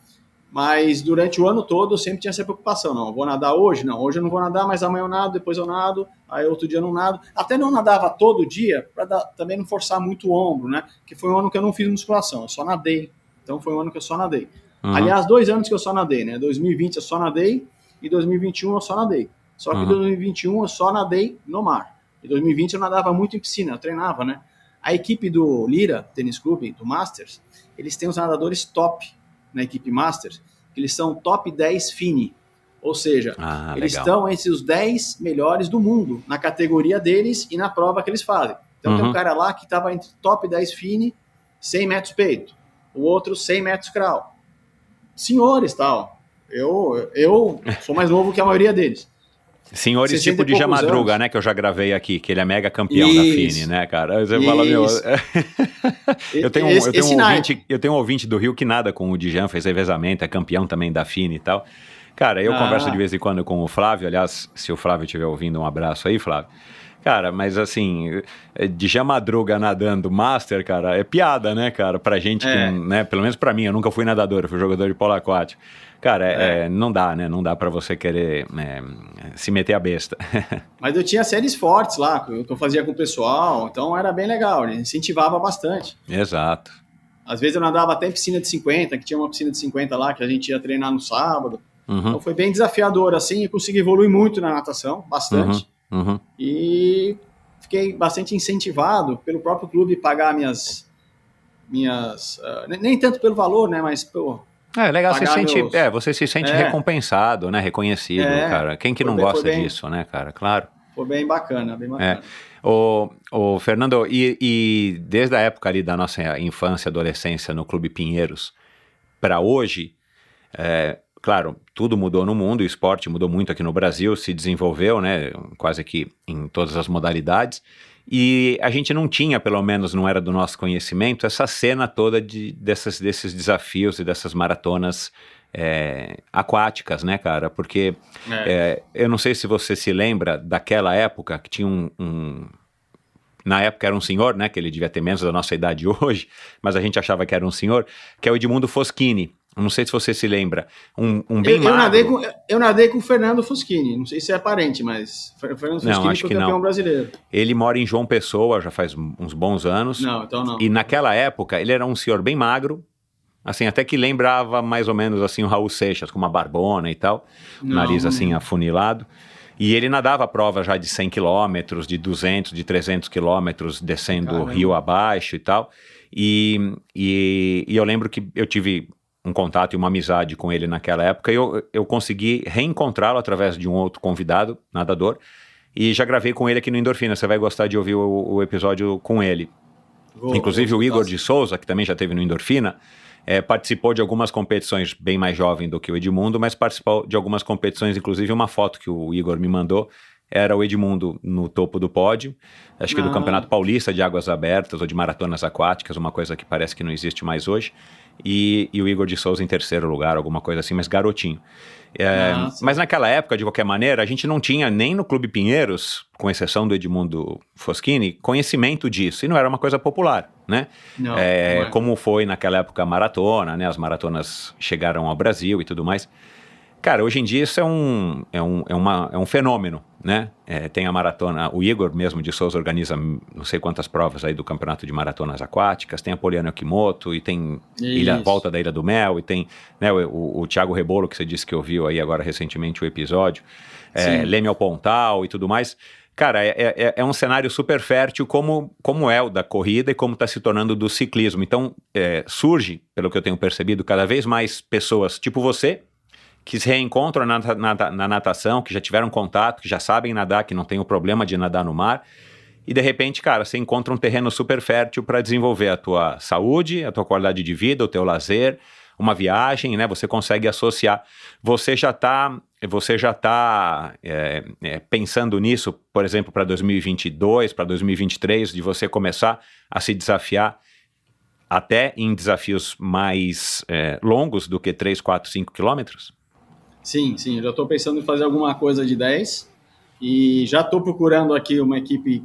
Mas durante o ano todo eu sempre tinha essa preocupação. Não, eu vou nadar hoje? Não, hoje eu não vou nadar, mas amanhã eu nado, depois eu nado, aí outro dia eu não nado. Até não nadava todo dia, para também não forçar muito o ombro, né? Que foi um ano que eu não fiz musculação, eu só nadei. Então foi um ano que eu só nadei. Uhum. Aliás, 2 anos que eu só nadei, né? 2020 eu só nadei e 2021 eu só nadei. Só que em 2021 eu só nadei no mar. Em 2020 eu nadava muito em piscina, eu treinava, né? A equipe do Lira Tênis Clube, do Masters, eles têm os nadadores top na equipe Masters, que eles são top 10 FINE. Ou seja, eles estão entre os 10 melhores do mundo na categoria deles e na prova que eles fazem. Então tem um cara lá que estava entre top 10 FINE, 100 metros peito. O outro 100 metros crawl. Senhores, tal. Eu sou mais novo que a maioria deles. Senhores tipo de Jamadruga, né? Que eu já gravei aqui, que ele é mega campeão da FINE, né, cara? Você fala, meu... eu tenho um ouvinte do Rio que nada com o Djan, fez revezamento, é campeão também da FINE e tal. Cara, eu converso de vez em quando com o Flávio, aliás, se o Flávio estiver ouvindo, um abraço aí, Flávio. Cara, mas assim, Djan Madruga nadando Master, cara, é piada, né, cara? Pra gente que, né, pelo menos pra mim, eu nunca fui nadador, eu fui jogador de polo aquático. Cara, não dá, né? Não dá pra você querer se meter a besta. Mas eu tinha séries fortes lá, que eu fazia com o pessoal, então era bem legal, né? Incentivava bastante. Exato. Às vezes eu nadava até em piscina de 50, que tinha uma piscina de 50 lá, que a gente ia treinar no sábado. Então foi bem desafiador, assim, e consegui evoluir muito na natação, bastante. E fiquei bastante incentivado pelo próprio clube pagar minhas nem tanto pelo valor, né, mas é legal, você se sente recompensado, né, reconhecido, cara. Quem que não gosta disso, né, cara? Claro. Foi bem bacana, bem bacana. O Fernando, e desde a época ali da nossa infância, adolescência no Clube Pinheiros para hoje, claro, tudo mudou no mundo, o esporte mudou muito aqui no Brasil, se desenvolveu, né, quase que em todas as modalidades, e a gente não tinha, pelo menos não era do nosso conhecimento, essa cena toda desses desafios e dessas maratonas aquáticas, né, cara, porque eu não sei se você se lembra daquela época que tinha na época era um senhor, né, que ele devia ter menos da nossa idade hoje, mas a gente achava que era um senhor, que é o Edmundo Foschini. Não sei se você se lembra. Bem magro. Eu nadei com o Fernando Foschini. Não sei se é parente, mas o Fernando Foschini foi campeão brasileiro. Ele mora em João Pessoa, já faz uns bons anos. Não, então não. E naquela época, ele era um senhor bem magro, assim, até que lembrava mais ou menos assim o Raul Seixas, com uma barbona e tal. Nariz assim afunilado. E ele nadava prova já de 100 quilômetros, de 200, de 300 quilômetros, descendo o rio abaixo e tal. E eu lembro que eu tive um contato e uma amizade com ele naquela época, e eu consegui reencontrá-lo através de um outro convidado, nadador, e já gravei com ele aqui no Endorfina. Você vai gostar de ouvir o episódio com ele. Inclusive o Igor de Souza, que também já esteve no Endorfina, participou de algumas competições, bem mais jovem do que o Edmundo, mas participou de algumas competições, inclusive uma foto que o Igor me mandou, era o Edmundo no topo do pódio, acho que do Campeonato Paulista de Águas Abertas ou de Maratonas Aquáticas, uma coisa que parece que não existe mais hoje, e o Igor de Souza em terceiro lugar, alguma coisa assim, mas garotinho. Mas naquela época, de qualquer maneira, a gente não tinha nem no Clube Pinheiros, com exceção do Edmundo Foschini, conhecimento disso, e não era uma coisa popular, né? Não é. Como foi naquela época a maratona, né? As maratonas chegaram ao Brasil e tudo mais. Cara, hoje em dia isso é um fenômeno, né? Tem a maratona, o Igor mesmo de Souza organiza não sei quantas provas aí do campeonato de maratonas aquáticas, tem a Poliana Okimoto e tem Volta da Ilha do Mel e tem, né, o Thiago Rebolo, que você disse que ouviu aí agora recentemente o episódio, Leme ao Pontal e tudo mais. Cara, é um cenário super fértil como é o da corrida e como está se tornando do ciclismo. Então, surge, pelo que eu tenho percebido, cada vez mais pessoas tipo você, que se reencontram na natação, que já tiveram contato, que já sabem nadar, que não tem o problema de nadar no mar, e de repente, cara, você encontra um terreno super fértil para desenvolver a tua saúde, a tua qualidade de vida, o teu lazer, uma viagem, né? Você consegue associar. Você já está pensando nisso, por exemplo, para 2022, para 2023, de você começar a se desafiar até em desafios mais longos do que 3, 4, 5 quilômetros? Sim, eu já estou pensando em fazer alguma coisa de 10 e já estou procurando aqui uma equipe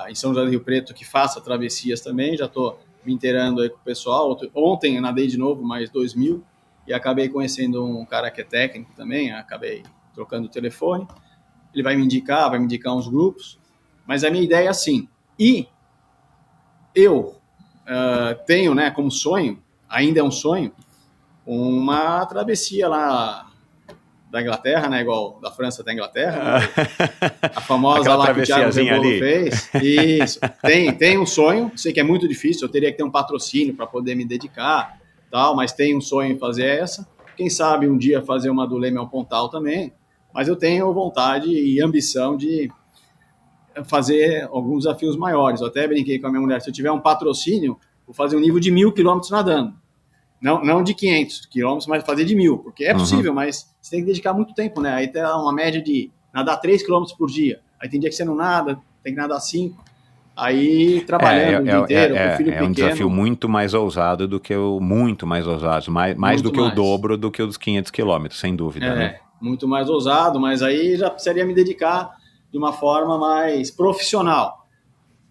em São José do Rio Preto que faça travessias também, já estou me inteirando aí com o pessoal. Ontem eu nadei de novo mais 2.000 e acabei conhecendo um cara que é técnico também, acabei trocando o telefone, ele vai me indicar uns grupos, mas a minha ideia é assim, e eu tenho, né, como sonho, ainda é um sonho, uma travessia lá da Inglaterra, né? Igual da França até a Inglaterra. Né? A famosa lá que o Thiago Rebolo fez. Isso. Tem um sonho, sei que é muito difícil, eu teria que ter um patrocínio para poder me dedicar, tal, mas tem um sonho em fazer essa. Quem sabe um dia fazer uma do Leme ao Pontal também, mas eu tenho vontade e ambição de fazer alguns desafios maiores. Eu até brinquei com a minha mulher, se eu tiver um patrocínio, vou fazer um nível de 1.000 quilômetros nadando. Não de 500 quilômetros, mas fazer de 1.000, porque é possível, mas você tem que dedicar muito tempo, né? Aí tem uma média de nadar 3 quilômetros por dia. Aí tem dia que você não nada, tem que nadar 5. Aí trabalhando o dia inteiro, com o filho pequeno. É um desafio muito mais ousado do que mais do que o dobro do que os 500 quilômetros, sem dúvida. Né? Muito mais ousado, mas aí já precisaria me dedicar de uma forma mais profissional.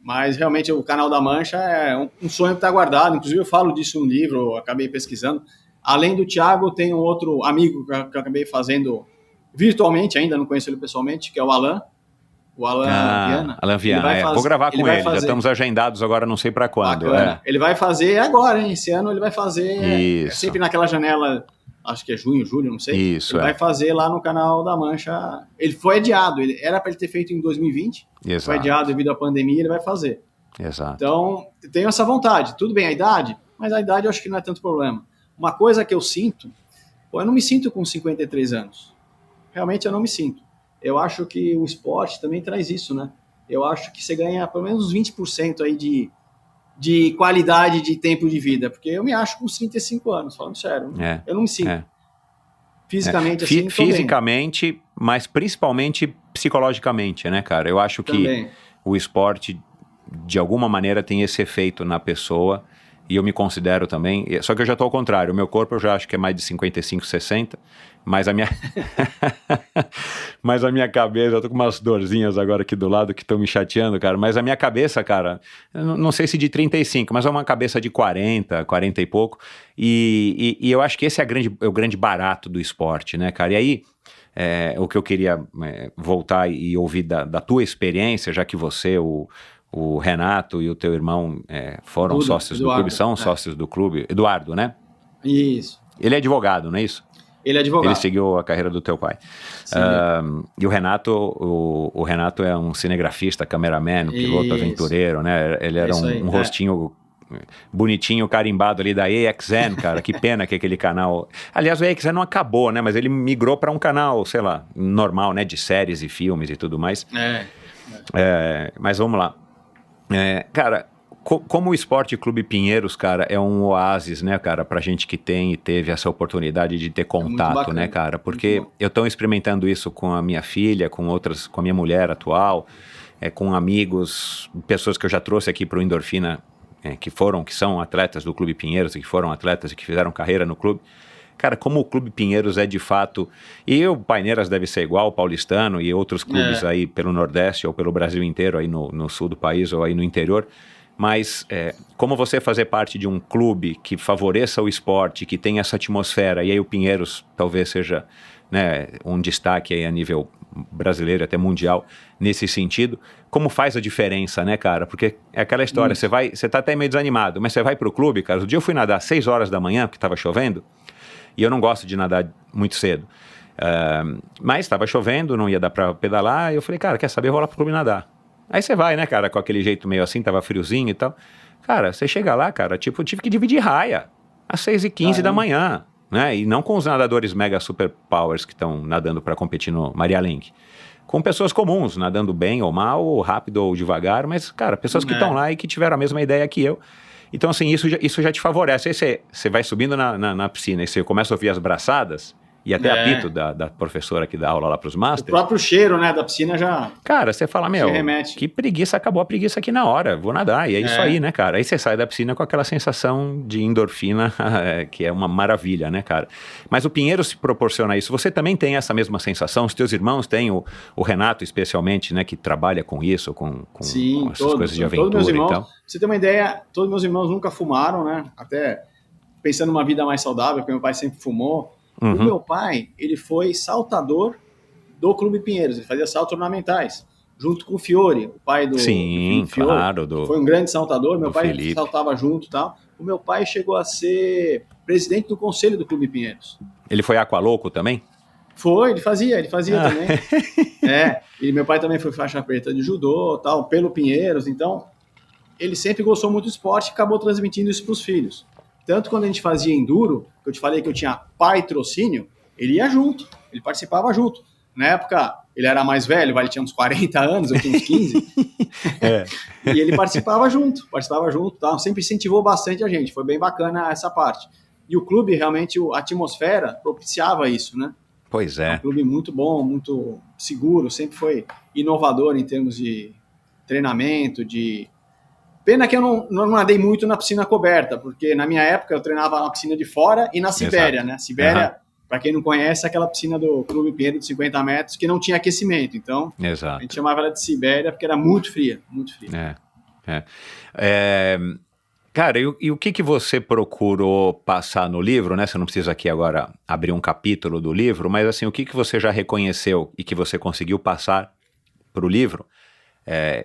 Mas realmente o Canal da Mancha é um sonho que está guardado. Inclusive eu falo disso no livro, eu acabei pesquisando. Além do Thiago, tem um outro amigo que eu acabei fazendo virtualmente, ainda não conheço ele pessoalmente, que é o Alan. O Alan Viana. Alan Viana, vou gravar com ele, já estamos agendados agora, não sei para quando. Ele vai fazer agora, hein? Esse ano ele vai fazer sempre naquela janela, acho que é junho, julho, não sei. Isso, ele vai fazer lá no Canal da Mancha. Ele foi adiado, era para ele ter feito em 2020, foi adiado devido à pandemia, ele vai fazer. Exato. Então, tenho essa vontade. Tudo bem a idade, mas a idade eu acho que não é tanto problema. Uma coisa que eu sinto, eu não me sinto com 53 anos. Realmente eu não me sinto. Eu acho que o esporte também traz isso, né? Eu acho que você ganha pelo menos uns 20% aí de qualidade de tempo de vida, porque eu me acho com 35 anos, falando sério. Eu não me sinto. Fisicamente assim, fisicamente, bem. Mas principalmente psicologicamente, né, cara? Eu acho que o esporte, de alguma maneira, tem esse efeito na pessoa, e eu me considero também, só que eu já estou ao contrário, o meu corpo eu já acho que é mais de 55, 60, mas a minha cabeça, eu tô com umas dorzinhas agora aqui do lado que estão me chateando, cara, mas a minha cabeça, cara, não sei se de 35, mas é uma cabeça de 40 e pouco, e eu acho que esse é o grande barato do esporte, né, cara? E aí, o que eu queria voltar e ouvir da tua experiência, já que você, o Renato e o teu irmão foram sócios do clube, são sócios do clube. Eduardo, né? Isso. Ele é advogado, não é isso? Ele é advogado. Ele seguiu a carreira do teu pai. E o Renato é um cinegrafista, cameraman, piloto aventureiro, né? Ele era um rostinho bonitinho, carimbado ali da AXN, cara. Que pena que aquele canal... Aliás, o AXN não acabou, né? Mas ele migrou para um canal, sei lá, normal, né? De séries e filmes e tudo mais. Mas vamos lá. Cara, como o Esporte Clube Pinheiros, cara, é um oásis, né, cara, pra gente que tem e teve essa oportunidade de ter contato, né, cara? Porque eu tô experimentando isso com a minha filha, com a minha mulher atual, com amigos, pessoas que eu já trouxe aqui pro Endorfina, que são atletas do Clube Pinheiros, e que foram atletas e que fizeram carreira no clube. Cara, como o Clube Pinheiros é de fato... E o Paineiras deve ser igual, o Paulistano e outros clubes aí pelo Nordeste ou pelo Brasil inteiro, aí no sul do país ou aí no interior. Mas como você fazer parte de um clube que favoreça o esporte, que tem essa atmosfera, e aí o Pinheiros talvez seja, né, um destaque aí a nível brasileiro, até mundial, nesse sentido, como faz a diferença, né, cara? Porque é aquela história, você tá até meio desanimado, mas você vai pro clube, cara. O dia eu fui nadar às 6 horas da manhã, porque tava chovendo, e eu não gosto de nadar muito cedo. Mas estava chovendo, não ia dar para pedalar, e eu falei, cara, quer saber, eu vou lá pro clube nadar. Aí você vai, né, cara, com aquele jeito meio assim, tava friozinho e tal. Cara, você chega lá, cara, tipo, eu tive que dividir raia às 6h15 da manhã, né? E não com os nadadores mega super powers que estão nadando para competir no Maria Lenk. Com pessoas comuns, nadando bem ou mal, ou rápido ou devagar, mas, cara, pessoas que estão lá e que tiveram a mesma ideia que eu. Então, assim, isso já te favorece. Aí você vai subindo na piscina e você começa a ouvir as braçadas e até apito da professora que dá aula lá pros Masters. O próprio cheiro, né, da piscina já... Cara, você fala, que preguiça, acabou a preguiça aqui na hora, vou nadar. E é isso aí, né, cara? Aí você sai da piscina com aquela sensação de endorfina, que é uma maravilha, né, cara? Mas o Pinheiro se proporciona isso. Você também tem essa mesma sensação? Os teus irmãos têm, o Renato especialmente, né, que trabalha com isso, com essas coisas de aventura todos meus irmãos, e tal. Pra você ter uma ideia, todos meus irmãos nunca fumaram, né? Até pensando numa vida mais saudável, porque meu pai sempre fumou. O meu pai, ele foi saltador do Clube Pinheiros, ele fazia saltos ornamentais, junto com o Fiore, o pai do Sim, Fiore, claro. foi um grande saltador, meu pai Felipe. saltava junto e tal. O meu pai chegou a ser presidente do conselho do Clube Pinheiros. Ele foi aqualouco também? Foi, ele fazia também. E meu pai também foi faixa preta de judô, tal, pelo Pinheiros, então ele sempre gostou muito do esporte e acabou transmitindo isso para os filhos. Tanto quando a gente fazia enduro, que eu te falei que eu tinha patrocínio, ele ia junto, ele participava junto. Na época, ele era mais velho, ele tinha uns 40 anos, eu tinha uns 15. E ele participava junto, tá? Sempre incentivou bastante a gente, foi bem bacana essa parte. E o clube, realmente, a atmosfera propiciava isso, né? Pois é. É um clube muito bom, muito seguro, sempre foi inovador em termos de treinamento, Pena que eu não nadei muito na piscina coberta, porque na minha época eu treinava na piscina de fora e na Sibéria, né? Sibéria, para quem não conhece, é aquela piscina do Clube Pinheiro de 50 metros que não tinha aquecimento. Então, a gente chamava ela de Sibéria porque era muito fria, muito fria. Cara, e o que você procurou passar no livro, né? Você não precisa aqui agora abrir um capítulo do livro, mas assim, o que você já reconheceu e que você conseguiu passar para o livro?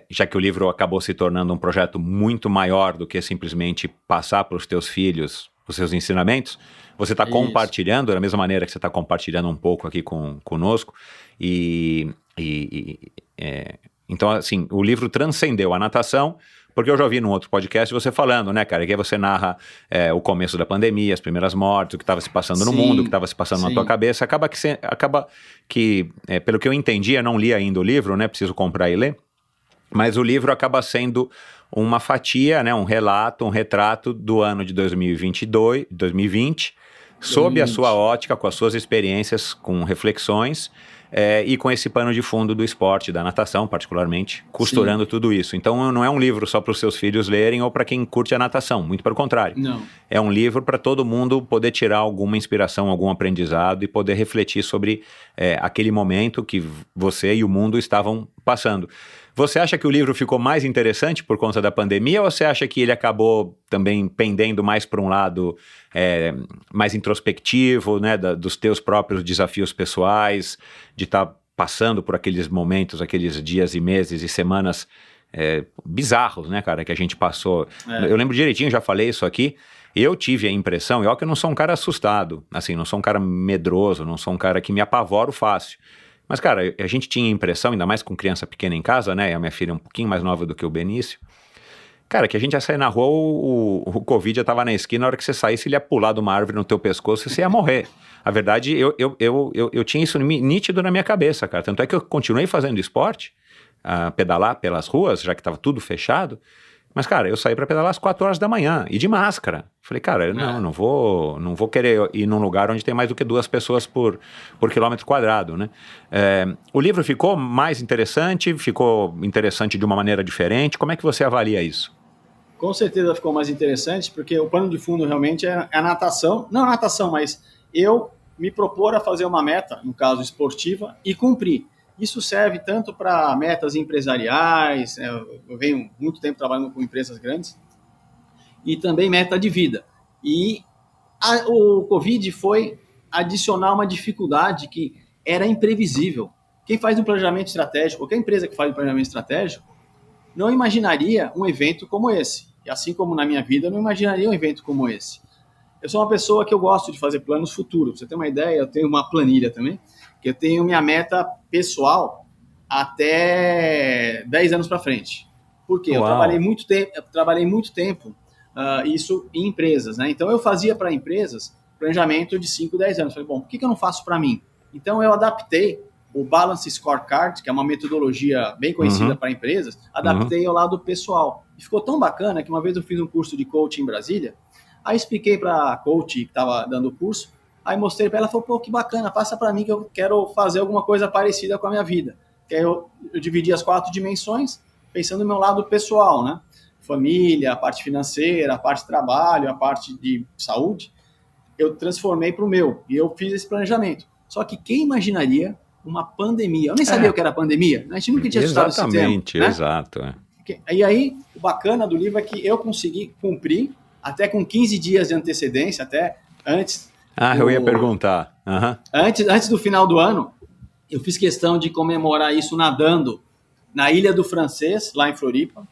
Já que o livro acabou se tornando um projeto muito maior do que simplesmente passar para os teus filhos os seus ensinamentos, você está compartilhando da mesma maneira que você está compartilhando um pouco aqui conosco, então assim, o livro transcendeu a natação, porque eu já ouvi num outro podcast você falando, né, cara, que aí você narra o começo da pandemia, as primeiras mortes, o que estava se passando no mundo, o que estava se passando na tua cabeça, acaba que pelo que eu entendi, eu não li ainda o livro, né, preciso comprar e ler, mas o livro acaba sendo uma fatia, né, um relato, um retrato do ano de 2020, sob a sua ótica, com as suas experiências, com reflexões, e com esse pano de fundo do esporte, da natação particularmente, costurando tudo isso. Então não é um livro só para os seus filhos lerem ou para quem curte a natação, muito pelo contrário. Não. É um livro para todo mundo poder tirar alguma inspiração, algum aprendizado e poder refletir sobre aquele momento que você e o mundo estavam passando. Você acha que o livro ficou mais interessante por conta da pandemia ou você acha que ele acabou também pendendo mais para um lado mais introspectivo, né, dos teus próprios desafios pessoais, de estar passando por aqueles momentos, aqueles dias e meses e semanas bizarros, né, cara, que a gente passou. Eu lembro direitinho, já falei isso aqui, eu tive a impressão, que eu não sou um cara assustado, assim, não sou um cara medroso, não sou um cara que me apavoro fácil. Mas, cara, a gente tinha a impressão, ainda mais com criança pequena em casa, né? A minha filha é um pouquinho mais nova do que o Benício. Cara, que a gente ia sair na rua, o Covid já tava na esquina, na hora que você saísse, ele ia pular de uma árvore no teu pescoço e você ia morrer. A verdade, eu tinha isso nítido na minha cabeça, cara. Tanto é que eu continuei fazendo esporte, pedalar pelas ruas, já que tava tudo fechado, Mas, cara, eu saí para pedalar às 4 horas da manhã e de máscara. Falei, cara, não vou querer ir num lugar onde tem mais do que 2 pessoas por quilômetro quadrado, né? O livro ficou mais interessante? Ficou interessante de uma maneira diferente? Como é que você avalia isso? Com certeza ficou mais interessante, porque o pano de fundo realmente é a natação. Não a natação, mas eu me propor a fazer uma meta, no caso esportiva, e cumprir. Isso serve tanto para metas empresariais, eu venho muito tempo trabalhando com empresas grandes, e também meta de vida. E o Covid foi adicionar uma dificuldade que era imprevisível. Quem faz um planejamento estratégico, qualquer empresa que faz um planejamento estratégico, não imaginaria um evento como esse. E assim como na minha vida, eu não imaginaria um evento como esse. Eu sou uma pessoa que eu gosto de fazer planos futuros. Pra você ter uma ideia, eu tenho uma planilha também, que eu tenho minha meta pessoal até 10 anos para frente. Por quê? Eu trabalhei muito tempo isso em empresas, né? Então eu fazia para empresas planejamento de 5, 10 anos. Falei, bom, por que eu não faço para mim? Então eu adaptei o Balance Scorecard, que é uma metodologia bem conhecida para empresas, adaptei ao lado pessoal. E ficou tão bacana que uma vez eu fiz um curso de coaching em Brasília, aí expliquei para a coach que estava dando o curso, aí mostrei para ela, falou, pô, que bacana, passa para mim que eu quero fazer alguma coisa parecida com a minha vida. Que aí eu dividi as 4 dimensões, pensando no meu lado pessoal, né? Família, a parte financeira, a parte de trabalho, a parte de saúde, eu transformei para o meu, e eu fiz esse planejamento. Só que quem imaginaria uma pandemia? Eu nem sabia o que era pandemia, né? A gente nunca tinha estudado esse termo. Exatamente, né? Exato. E aí, o bacana do livro é que eu consegui cumprir, até com 15 dias de antecedência, até antes... eu ia perguntar. Antes do final do ano, eu fiz questão de comemorar isso nadando na Ilha do Francês, lá em Floripa.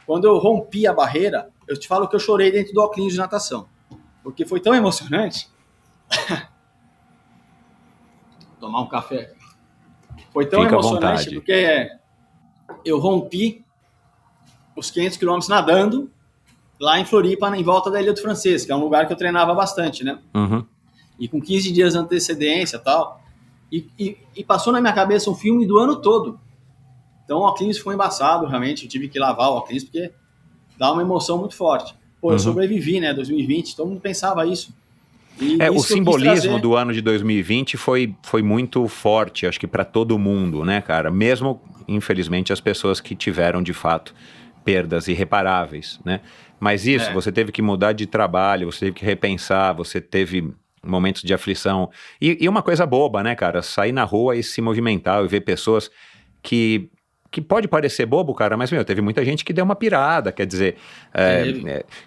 Quando eu rompi a barreira, eu te falo que eu chorei dentro do óculos de natação, porque foi tão emocionante. Vou tomar um café. Foi tão emocionante, porque eu rompi os 500 quilômetros nadando lá em Floripa, em volta da Ilha do Francês, que é um lugar que eu treinava bastante, né? E com 15 dias de antecedência e tal. E passou na minha cabeça um filme do ano todo. Então o óculos ficou embaçado, realmente. Eu tive que lavar o óculos, porque dá uma emoção muito forte. Pô, eu sobrevivi, né? 2020, todo mundo pensava isso. O simbolismo do ano de 2020 foi muito forte, acho que para todo mundo, né, cara? Mesmo, infelizmente, as pessoas que tiveram, de fato, perdas irreparáveis, né? Mas isso, você teve que mudar de trabalho, você teve que repensar, você teve momentos de aflição. E uma coisa boba, né, cara? Sair na rua e se movimentar e ver pessoas que pode parecer bobo, cara, mas, teve muita gente que deu uma pirada, quer dizer...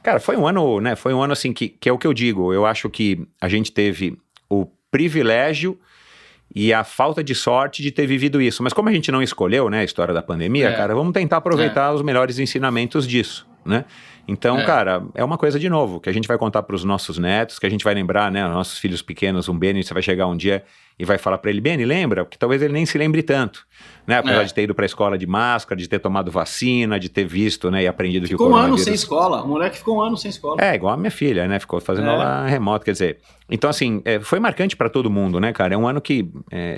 cara, foi um ano, né? Foi um ano, assim, que é o que eu digo. Eu acho que a gente teve o privilégio e a falta de sorte de ter vivido isso. Mas como a gente não escolheu, né, a história da pandemia, cara, vamos tentar aproveitar os melhores ensinamentos disso, né? Então, cara, é uma coisa, de novo, que a gente vai contar para os nossos netos, que a gente vai lembrar, né, nossos filhos pequenos, um Beni, você vai chegar um dia e vai falar para ele, Beni, lembra? Porque talvez ele nem se lembre tanto, né? Apesar de ter ido para a escola de máscara, de ter tomado vacina, de ter visto, né, e aprendido que o coronavírus... Ficou um ano sem escola, o moleque ficou um ano sem escola. Igual a minha filha, né, ficou fazendo aula remota, quer dizer... Então, assim, foi marcante para todo mundo, né, cara? É um ano que,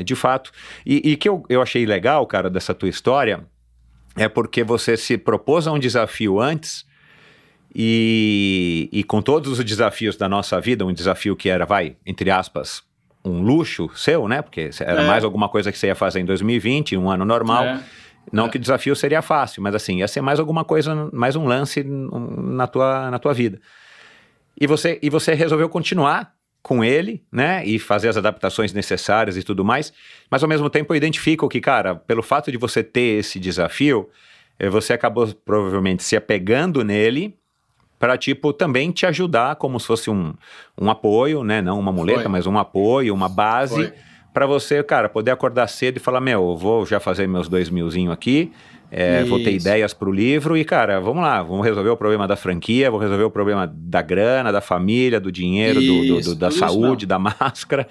de fato... E que eu achei legal, cara, dessa tua história, é porque você se propôs a um desafio antes... E com todos os desafios da nossa vida, um desafio que era, entre aspas, um luxo seu, né? Porque era mais alguma coisa que você ia fazer em 2020, um ano normal. Não que o desafio seria fácil, mas assim, ia ser mais alguma coisa, mais um lance na tua vida. E você resolveu continuar com ele, né? E fazer as adaptações necessárias e tudo mais. Mas ao mesmo tempo eu identifico que, cara, pelo fato de você ter esse desafio, você acabou provavelmente se apegando nele para, tipo, também te ajudar como se fosse um apoio, né? Não uma muleta, mas um apoio, uma base para você, cara, poder acordar cedo e falar, eu vou já fazer meus 2.000zinho aqui, vou ter ideias pro livro e, cara, vamos lá, vamos resolver o problema da franquia, vou resolver o problema da grana, da família, do dinheiro, da saúde, da máscara.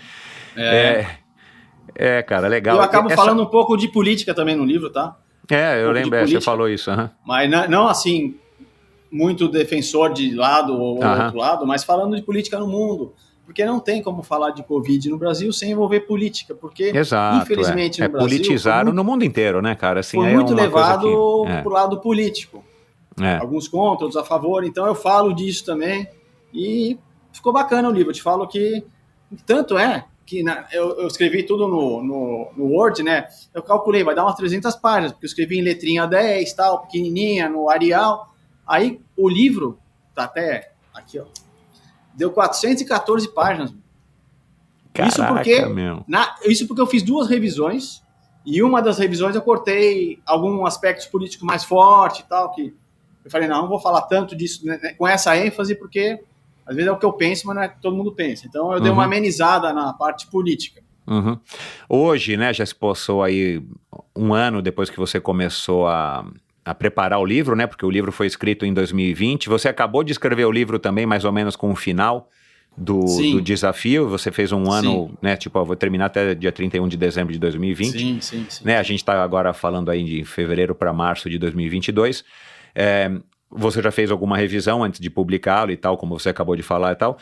Cara, legal. Eu acabo falando um pouco de política também no livro, tá? Eu lembro, você falou isso. Mas não assim... muito defensor de lado ou outro lado, mas falando de política no mundo, porque não tem como falar de Covid no Brasil sem envolver política, porque infelizmente no Brasil... politizaram no mundo inteiro, né, cara? Assim, foi muito levado pro lado político. Alguns contra, outros a favor, então eu falo disso também, e ficou bacana o livro. Eu te falo que, tanto é que eu escrevi tudo no Word, né? Eu calculei, vai dar umas 300 páginas, porque eu escrevi em letrinha 10, tal, pequenininha, no Arial. Aí o livro, tá até aqui, ó, deu 414 páginas. Caraca, isso porque eu fiz 2 revisões, e uma das revisões eu cortei alguns aspectos políticos mais fortes e tal, que eu falei, não vou falar tanto disso, né, com essa ênfase, porque às vezes é o que eu penso, mas não é que todo mundo pensa. Então eu dei uma amenizada na parte política. Hoje, né, já se passou aí 1 ano depois que você começou a preparar o livro, né, porque o livro foi escrito em 2020. Você acabou de escrever o livro também, mais ou menos com o final do desafio. Você fez 1 ano, né, tipo, eu vou terminar até dia 31 de dezembro de 2020. Sim. Né, a gente está agora falando aí de fevereiro para março de 2022. Você já fez alguma revisão antes de publicá-lo e tal, como você acabou de falar e tal.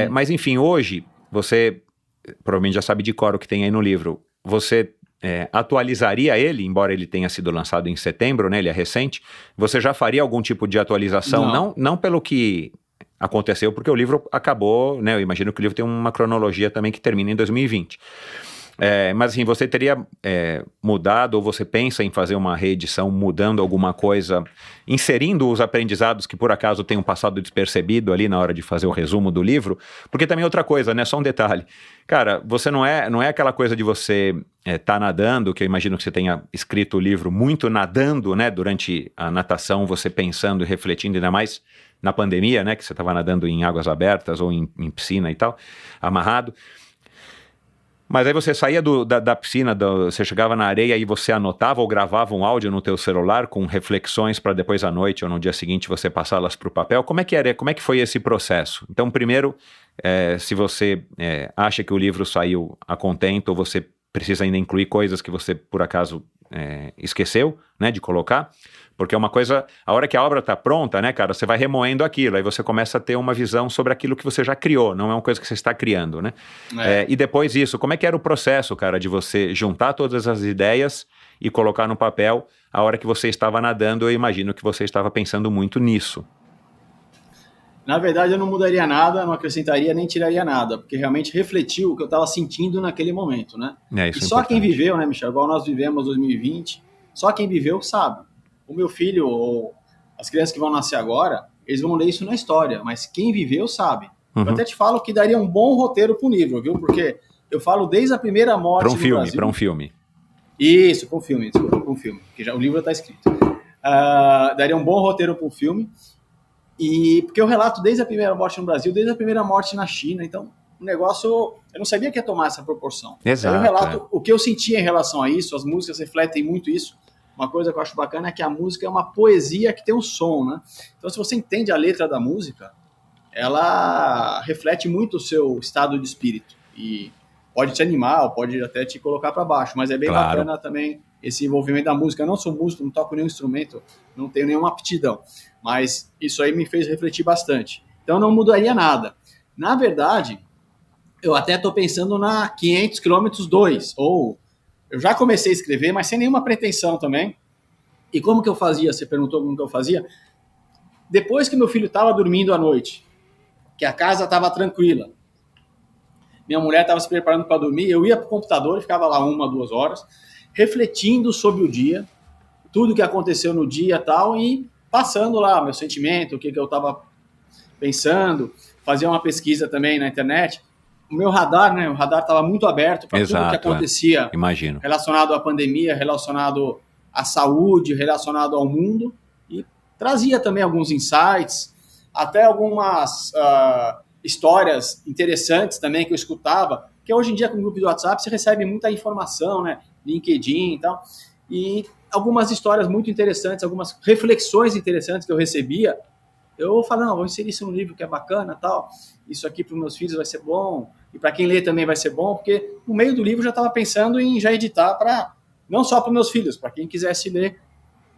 Mas enfim, hoje, você provavelmente já sabe de cor o que tem aí no livro. Você atualizaria ele, embora ele tenha sido lançado em setembro, né? Ele é recente. Você já faria algum tipo de atualização? Não pelo que aconteceu, porque o livro acabou, né? Eu imagino que o livro tem uma cronologia também que termina em 2020. Mas assim, você teria mudado, ou você pensa em fazer uma reedição mudando alguma coisa, inserindo os aprendizados que por acaso tenham passado despercebido ali na hora de fazer o resumo do livro? Porque também outra coisa, né? Só um detalhe. Cara, você não é aquela coisa de você tá nadando, que eu imagino que você tenha escrito o livro muito nadando, né? Durante a natação, você pensando e refletindo, ainda mais na pandemia, né? Que você estava nadando em águas abertas ou em piscina e tal, amarrado. Mas aí você saía da piscina, você chegava na areia e você anotava ou gravava um áudio no teu celular com reflexões para depois à noite ou no dia seguinte você passá-las para o papel. Como é que foi esse processo? Então, primeiro, se você acha que o livro saiu a contento, ou você precisa ainda incluir coisas que você, por acaso, esqueceu, né, de colocar. Porque é uma coisa, a hora que a obra está pronta, né, cara, você vai remoendo aquilo, aí você começa a ter uma visão sobre aquilo que você já criou, não é uma coisa que você está criando, né? E depois isso, como é que era o processo, cara, de você juntar todas as ideias e colocar no papel a hora que você estava nadando? Eu imagino que você estava pensando muito nisso. Na verdade, eu não mudaria nada, não acrescentaria nem tiraria nada, porque realmente refletiu o que eu estava sentindo naquele momento, né? Isso e só quem viveu, né, Michel, igual nós vivemos 2020, só quem viveu sabe. O meu filho, ou as crianças que vão nascer agora, eles vão ler isso na história, mas quem viveu sabe. Eu até te falo que daria um bom roteiro para o livro, viu? Porque eu falo desde a primeira morte no Brasil. Para um filme. Isso, para um filme, desculpa, para um filme, porque já o livro está escrito. Daria um bom roteiro para um filme, e porque eu relato desde a primeira morte no Brasil, desde a primeira morte na China, então o negócio, eu não sabia que ia tomar essa proporção. Exato. Eu relato o que eu sentia em relação a isso, as músicas refletem muito isso. Uma coisa que eu acho bacana é que a música é uma poesia que tem um som, né? Então, se você entende a letra da música, ela reflete muito o seu estado de espírito. E pode te animar, ou pode até te colocar para baixo, mas é bem bacana também esse envolvimento da música. Eu não sou músico, não toco nenhum instrumento, não tenho nenhuma aptidão, mas isso aí me fez refletir bastante. Então, não mudaria nada. Na verdade, eu até estou pensando na 500 km 2, ou... Eu já comecei a escrever, mas sem nenhuma pretensão também. E como que eu fazia? Você perguntou como que eu fazia? Depois que meu filho estava dormindo à noite, que a casa estava tranquila, minha mulher estava se preparando para dormir, eu ia para o computador e ficava lá 1, 2 horas, refletindo sobre o dia, tudo que aconteceu no dia e tal, e passando lá meu sentimento, o que eu estava pensando, fazia uma pesquisa também na internet. O meu radar, né? O radar estava muito aberto para tudo que acontecia relacionado à pandemia, relacionado à saúde, relacionado ao mundo, e trazia também alguns insights, até algumas histórias interessantes também que eu escutava, que hoje em dia com o grupo do WhatsApp você recebe muita informação, né? LinkedIn e tal, e algumas histórias muito interessantes, algumas reflexões interessantes que eu recebia. Eu falo, não, vou inserir isso no livro que é bacana, tal. Isso aqui para os meus filhos vai ser bom, e para quem lê também vai ser bom, porque no meio do livro eu já estava pensando em já editar para não só para os meus filhos, para quem quisesse ler.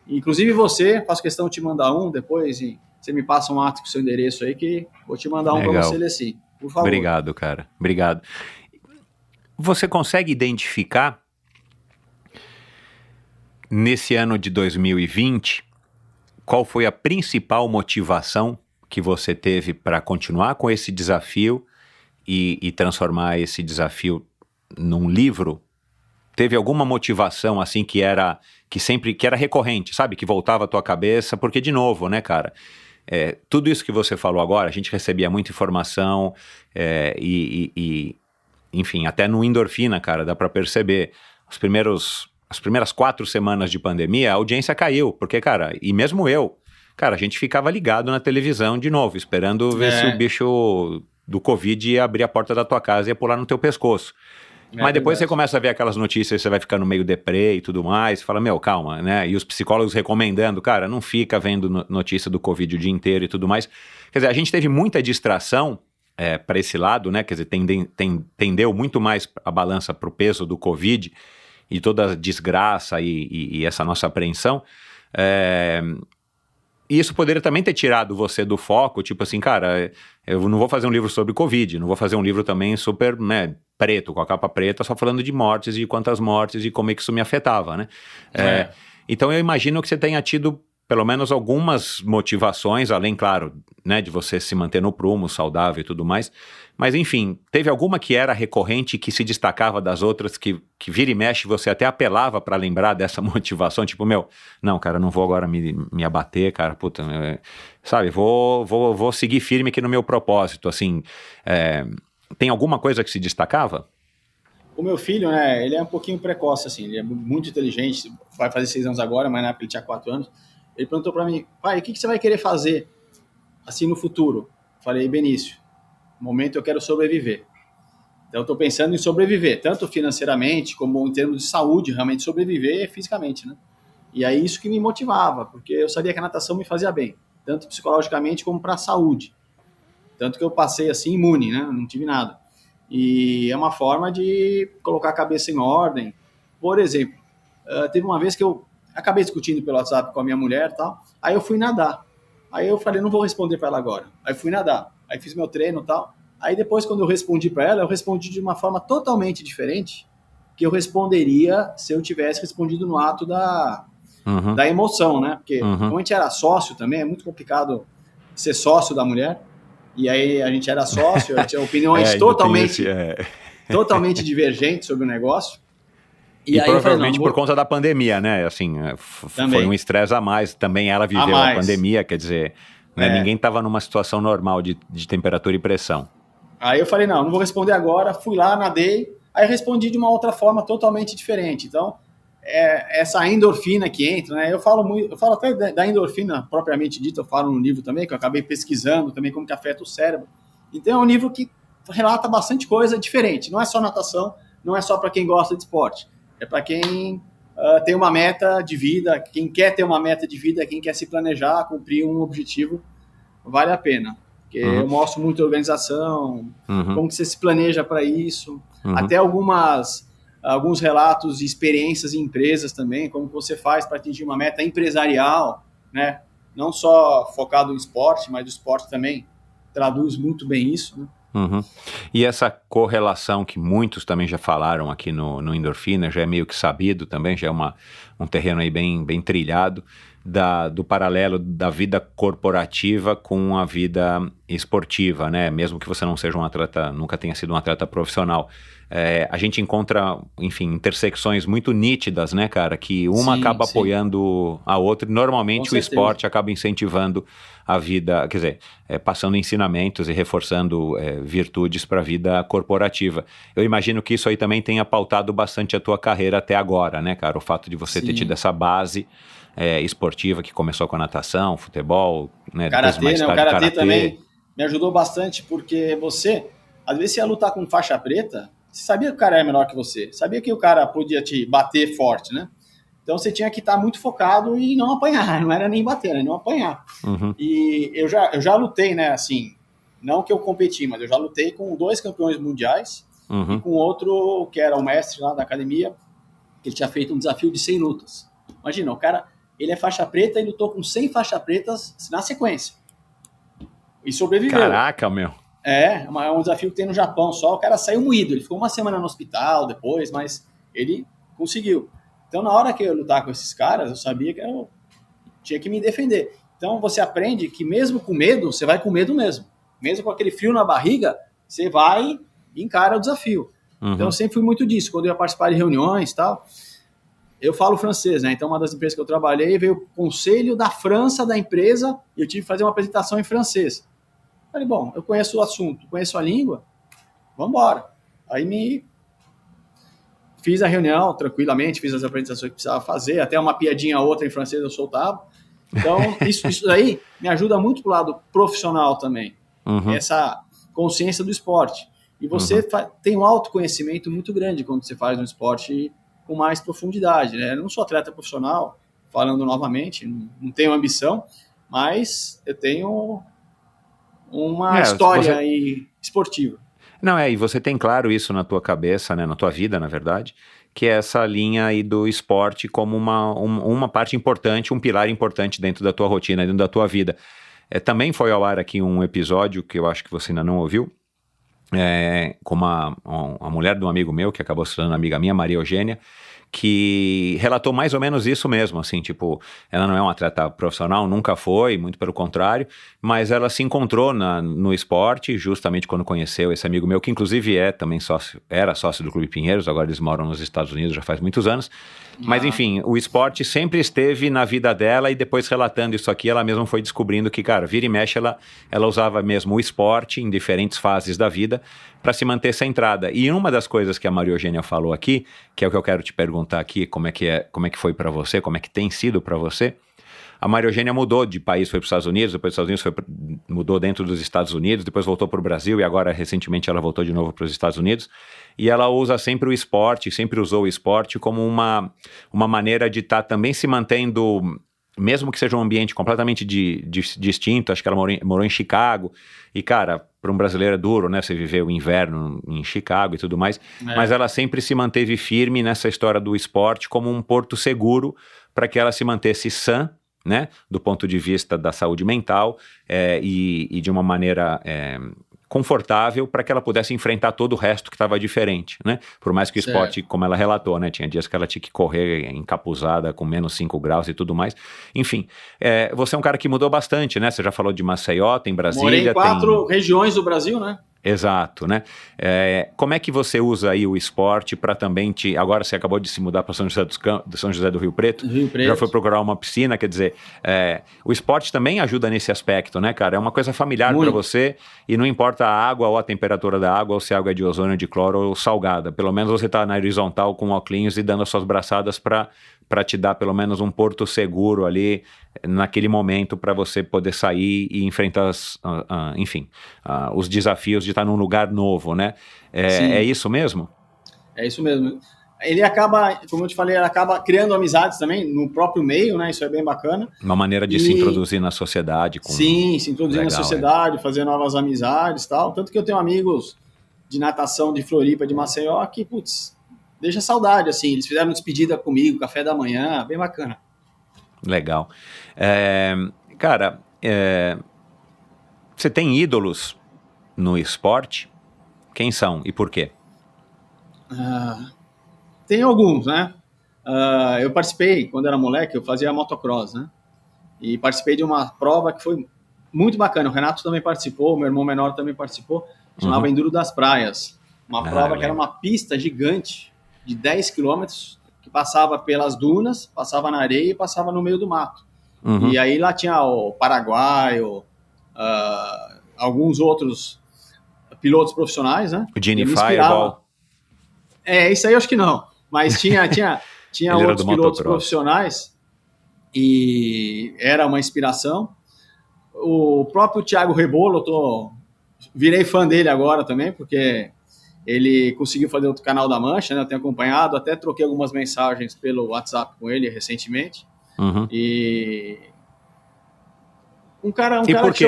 Inclusive você, faço questão de te mandar um depois, e você me passa um ato com o seu endereço aí, que vou te mandar um para você ler sim. Por favor. Obrigado, cara. Obrigado. Você consegue identificar nesse ano de 2020 qual foi a principal motivação que você teve para continuar com esse desafio e transformar esse desafio num livro? Teve alguma motivação assim que era recorrente, sabe? Que voltava à tua cabeça, porque de novo, né, cara? Tudo isso que você falou agora, a gente recebia muita informação enfim, até no Endorfina, cara, dá para perceber. As primeiras 4 semanas de pandemia, a audiência caiu, porque, cara, e mesmo eu, cara, a gente ficava ligado na televisão de novo, esperando ver se o bicho do Covid ia abrir a porta da tua casa e ia pular no teu pescoço. Mas depois você começa a ver aquelas notícias, você vai ficando meio deprê e tudo mais, fala, calma, né? E os psicólogos recomendando, cara, não fica vendo notícia do Covid o dia inteiro e tudo mais. Quer dizer, a gente teve muita distração para esse lado, né? Quer dizer, tendeu muito mais a balança para o peso do Covid e toda a desgraça e essa nossa apreensão. E isso poderia também ter tirado você do foco, tipo assim, cara, eu não vou fazer um livro sobre Covid, não vou fazer um livro também super, né, preto, com a capa preta, só falando de mortes e quantas mortes e como é que isso me afetava, né? Então eu imagino que você tenha tido pelo menos algumas motivações, além, claro, né, de você se manter no prumo, saudável e tudo mais, mas enfim, teve alguma que era recorrente, que se destacava das outras, que vira e mexe, você até apelava para lembrar dessa motivação, tipo, não, cara, não vou agora me abater, cara, puta, sabe, vou seguir firme aqui no meu propósito, assim, tem alguma coisa que se destacava? O meu filho, né, ele é um pouquinho precoce, assim, ele é muito inteligente, vai fazer 6 anos agora, mas na época ele tinha 4 anos. Ele perguntou para mim, pai, o que você vai querer fazer assim no futuro? Falei, Benício, no momento eu quero sobreviver. Então eu estou pensando em sobreviver, tanto financeiramente como em termos de saúde, realmente sobreviver fisicamente, né? E aí isso que me motivava, porque eu sabia que a natação me fazia bem, tanto psicologicamente como para a saúde. Tanto que eu passei assim imune, né? Não tive nada. E é uma forma de colocar a cabeça em ordem. Por exemplo, teve uma vez que eu acabei discutindo pelo WhatsApp com a minha mulher e tal, aí eu fui nadar. Aí eu falei, não vou responder para ela agora. Aí fui nadar, aí fiz meu treino e tal. Aí depois, quando eu respondi para ela, eu respondi de uma forma totalmente diferente que eu responderia se eu tivesse respondido no ato da emoção, né? Porque como a gente era sócio também, é muito complicado ser sócio da mulher. E aí a gente era sócio, tinha opiniões totalmente divergentes sobre o negócio. E aí provavelmente por conta da pandemia, né? Assim, foi um estresse a mais. Também ela viveu a pandemia, quer dizer, né? Ninguém estava numa situação normal de temperatura e pressão. Aí eu falei, não vou responder agora. Fui lá, nadei. Aí respondi de uma outra forma totalmente diferente. Então, essa endorfina que entra, né? Eu falo até da endorfina propriamente dita, eu falo no livro também, que eu acabei pesquisando também como que afeta o cérebro. Então é um livro que relata bastante coisa diferente. Não é só natação, não é só para quem gosta de esporte. É para quem tem uma meta de vida, quem quer ter uma meta de vida, quem quer se planejar, cumprir um objetivo, vale a pena. Porque eu mostro muito organização, como que você se planeja para isso, até alguns relatos e experiências em empresas também, como que você faz para atingir uma meta empresarial, né? Não só focado no esporte, mas o esporte também traduz muito bem isso, né? E essa correlação que muitos também já falaram aqui no Endorfina, já é meio que sabido também, já é um terreno aí bem trilhado, do paralelo da vida corporativa com a vida esportiva, né? Mesmo que você não seja um atleta, nunca tenha sido um atleta profissional. A gente encontra, enfim, intersecções muito nítidas, né, cara? Que uma acaba apoiando a outra e normalmente o esporte acaba incentivando a vida, quer dizer, passando ensinamentos e reforçando virtudes para a vida corporativa. Eu imagino que isso aí também tenha pautado bastante a tua carreira até agora, né, cara? O fato de você ter tido essa base esportiva que começou com a natação, futebol, né? Karatê, né? O karatê também me ajudou bastante, porque às vezes você ia lutar com faixa preta, você sabia que o cara era menor que você, sabia que o cara podia te bater forte, né? Então você tinha que estar muito focado e não apanhar, não era nem bater, né? Não apanhar. E eu já lutei, né? Assim, não que eu competi, mas eu já lutei com 2 campeões mundiais e com outro que era o mestre lá da academia, que ele tinha feito um desafio de 100 lutas. Imagina, o cara, ele é faixa preta e lutou com 100 faixas pretas na sequência. E sobreviveu. Caraca, meu. É um desafio que tem no Japão só. O cara saiu moído, ele ficou uma semana no hospital depois, mas ele conseguiu. Então, na hora que eu lutar com esses caras, eu sabia que tinha que me defender. Então você aprende que mesmo com medo, você vai com medo mesmo. Mesmo com aquele frio na barriga, você vai e encara o desafio. Então eu sempre fui muito disso. Quando eu ia participar de reuniões e tal, eu falo francês, né? Então uma das empresas que eu trabalhei veio o conselho da França da empresa e eu tive que fazer uma apresentação em francês. Falei, bom, eu conheço o assunto, conheço a língua, vamos embora. Aí fiz a reunião tranquilamente, fiz as apresentações que precisava fazer, até uma piadinha outra em francês eu soltava. Então, isso aí me ajuda muito pro lado profissional também. Essa consciência do esporte. E você tem um autoconhecimento muito grande quando você faz um esporte com mais profundidade, né? Eu não sou atleta profissional, falando novamente, não tenho ambição, mas eu tenho uma história aí esportiva. Não, e você tem claro isso na tua cabeça, né, na tua vida, na verdade, que é essa linha aí do esporte como uma parte importante, um pilar importante dentro da tua rotina, dentro da tua vida. Também foi ao ar aqui um episódio que eu acho que você ainda não ouviu, com a mulher de um amigo meu, que acabou se tornando amiga minha, Maria Eugênia, que relatou mais ou menos isso mesmo, assim, tipo, ela não é uma atleta profissional, nunca foi, muito pelo contrário, mas ela se encontrou no esporte, justamente quando conheceu esse amigo meu, que inclusive era sócio do Clube Pinheiros, agora eles moram nos Estados Unidos já faz muitos anos, mas enfim, o esporte sempre esteve na vida dela e depois relatando isso aqui, ela mesma foi descobrindo que, cara, vira e mexe, ela usava mesmo o esporte em diferentes fases da vida para se manter centrada. E uma das coisas que a Maria Eugênia falou aqui, que é o que eu quero te perguntar aqui, como é que foi para você, como é que tem sido para você. A Maria Eugênia mudou de país, foi para os Estados Unidos, depois dos Estados Unidos mudou dentro dos Estados Unidos, depois voltou para o Brasil e agora recentemente ela voltou de novo para os Estados Unidos. E ela usa sempre o esporte, sempre usou o esporte como uma maneira de estar também se mantendo, mesmo que seja um ambiente completamente distinto. Acho que ela morou em Chicago e, cara, para um brasileiro é duro, né? Você viver o inverno em Chicago e tudo mais, mas ela sempre se manteve firme nessa história do esporte como um porto seguro para que ela se mantesse sã, né? Do ponto de vista da saúde mental e de uma maneira confortável para que ela pudesse enfrentar todo o resto que estava diferente, né? Por mais que o esporte, como ela relatou, né? Tinha dias que ela tinha que correr encapuzada com menos 5 graus e tudo mais. Enfim, você é um cara que mudou bastante, né? Você já falou de Maceió, tem Brasília... Morei em 4 regiões do Brasil, né? Exato, né? Como é que você usa aí o esporte para também agora você acabou de se mudar para São José do Rio Preto, já foi procurar uma piscina, quer dizer, o esporte também ajuda nesse aspecto, né, cara? É uma coisa familiar para você e não importa a água ou a temperatura da água, ou se a água é de ozônio, de cloro ou salgada, pelo menos você tá na horizontal com óculos e dando as suas braçadas para te dar pelo menos um porto seguro ali naquele momento para você poder sair e enfrentar os desafios de estar num lugar novo, né? É isso mesmo? É isso mesmo. Ele acaba, como eu te falei, ele acaba criando amizades também no próprio meio, né? Isso é bem bacana. Uma maneira de se introduzir na sociedade. Sim, se introduzir na sociedade, fazer novas amizades e tal. Tanto que eu tenho amigos de natação de Floripa, de Maceió, que, putz, deixa saudade, assim. Eles fizeram despedida comigo, café da manhã, bem bacana. Legal. Cara, você tem ídolos no esporte? Quem são e por quê? Tem alguns, né? Eu participei, quando era moleque, eu fazia motocross, né? E participei de uma prova que foi muito bacana. O Renato também participou, meu irmão menor também participou. Chamava Enduro das Praias. Uma prova que era uma pista gigante de 10 quilômetros, que passava pelas dunas, passava na areia e passava no meio do mato. E aí lá tinha o paraguaio, alguns outros pilotos profissionais, né? O Gini Fireball. Isso aí eu acho que não. Mas tinha outros pilotos profissionais e era uma inspiração. O próprio Thiago Rebolo, virei fã dele agora também, porque ele conseguiu fazer outro Canal da Mancha, né? Eu tenho acompanhado, até troquei algumas mensagens pelo WhatsApp com ele recentemente. E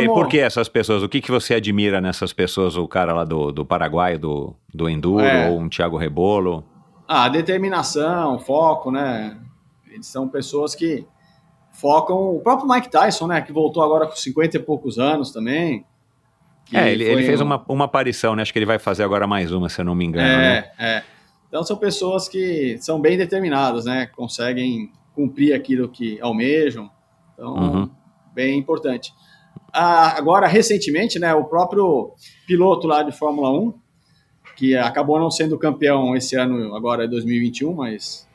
por que essas pessoas? O que você admira nessas pessoas? O cara lá do Paraguai, do Enduro, ou um Thiago Rebolo? Determinação, foco, né? Eles são pessoas que focam. O próprio Mike Tyson, né? Que voltou agora com 50 e poucos anos também. Ele fez uma aparição, né? Acho que ele vai fazer agora mais uma, se eu não me engano. Né? Então são pessoas que são bem determinadas, né? Conseguem cumprir aquilo que almejam Então, bem importante. Agora, recentemente, né, o próprio piloto lá de Fórmula 1, que acabou não sendo campeão esse ano, agora é 2021, mas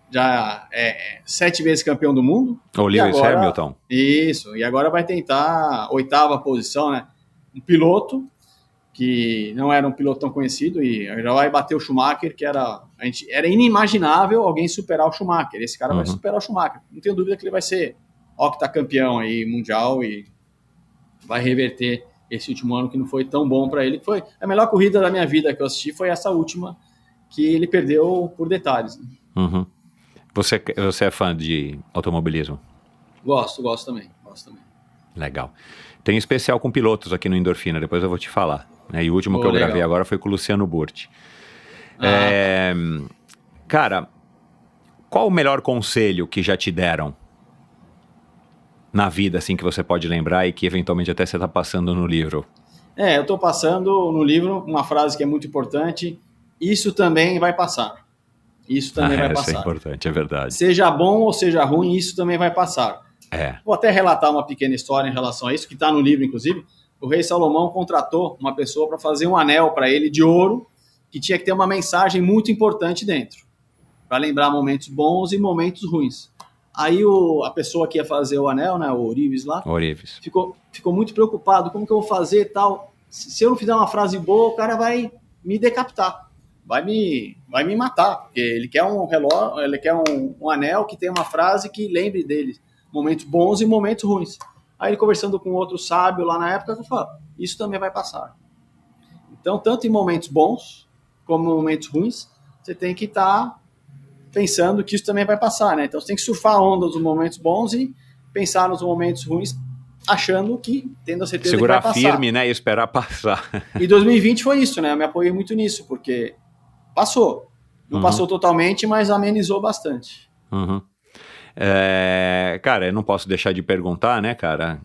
já é 7 vezes campeão do mundo. O Lewis Hamilton. Isso, e agora vai tentar a 8ª posição, né? Um piloto que não era um piloto tão conhecido e já vai bater o Schumacher, que era inimaginável alguém superar o Schumacher. Esse cara vai superar o Schumacher. Não tenho dúvida que ele vai ser octacampeão aí mundial e vai reverter esse último ano que não foi tão bom para ele. Foi a melhor corrida da minha vida que eu assisti, foi essa última que ele perdeu por detalhes. Né? Você é fã de automobilismo? Gosto também. Legal. Tem especial com pilotos aqui no Endorfina, depois eu vou te falar. E o último que eu gravei agora foi com o Luciano Burti. Cara, qual o melhor conselho que já te deram na vida, assim, que você pode lembrar e que eventualmente até você está passando no livro? Eu estou passando no livro uma frase que é muito importante: isso também vai passar. Isso também vai passar. Isso é importante, é verdade. Seja bom ou seja ruim, isso também vai passar. Vou até relatar uma pequena história em relação a isso, que está no livro, inclusive. O rei Salomão contratou uma pessoa para fazer um anel para ele de ouro, que tinha que ter uma mensagem muito importante dentro, para lembrar momentos bons e momentos ruins. Aí a pessoa que ia fazer o anel, né, o Orives lá, ficou muito preocupado, como que eu vou fazer e tal. Se eu não fizer uma frase boa, o cara vai me decapitar, vai me matar, porque ele quer um relógio, ele quer um anel que tenha uma frase que lembre dele momentos bons e momentos ruins. Aí ele conversando com outro sábio lá na época, eu falo, isso também vai passar. Então, tanto em momentos bons como em momentos ruins, você tem que estar pensando que isso também vai passar, né? Então você tem que surfar a onda dos momentos bons e pensar nos momentos ruins, achando que, tendo a certeza segurar que vai passar. Firme, né? E esperar passar. E 2020 foi isso, né? Eu me apoiei muito nisso, porque passou. Não passou totalmente, mas amenizou bastante. Cara, eu não posso deixar de perguntar, né, cara?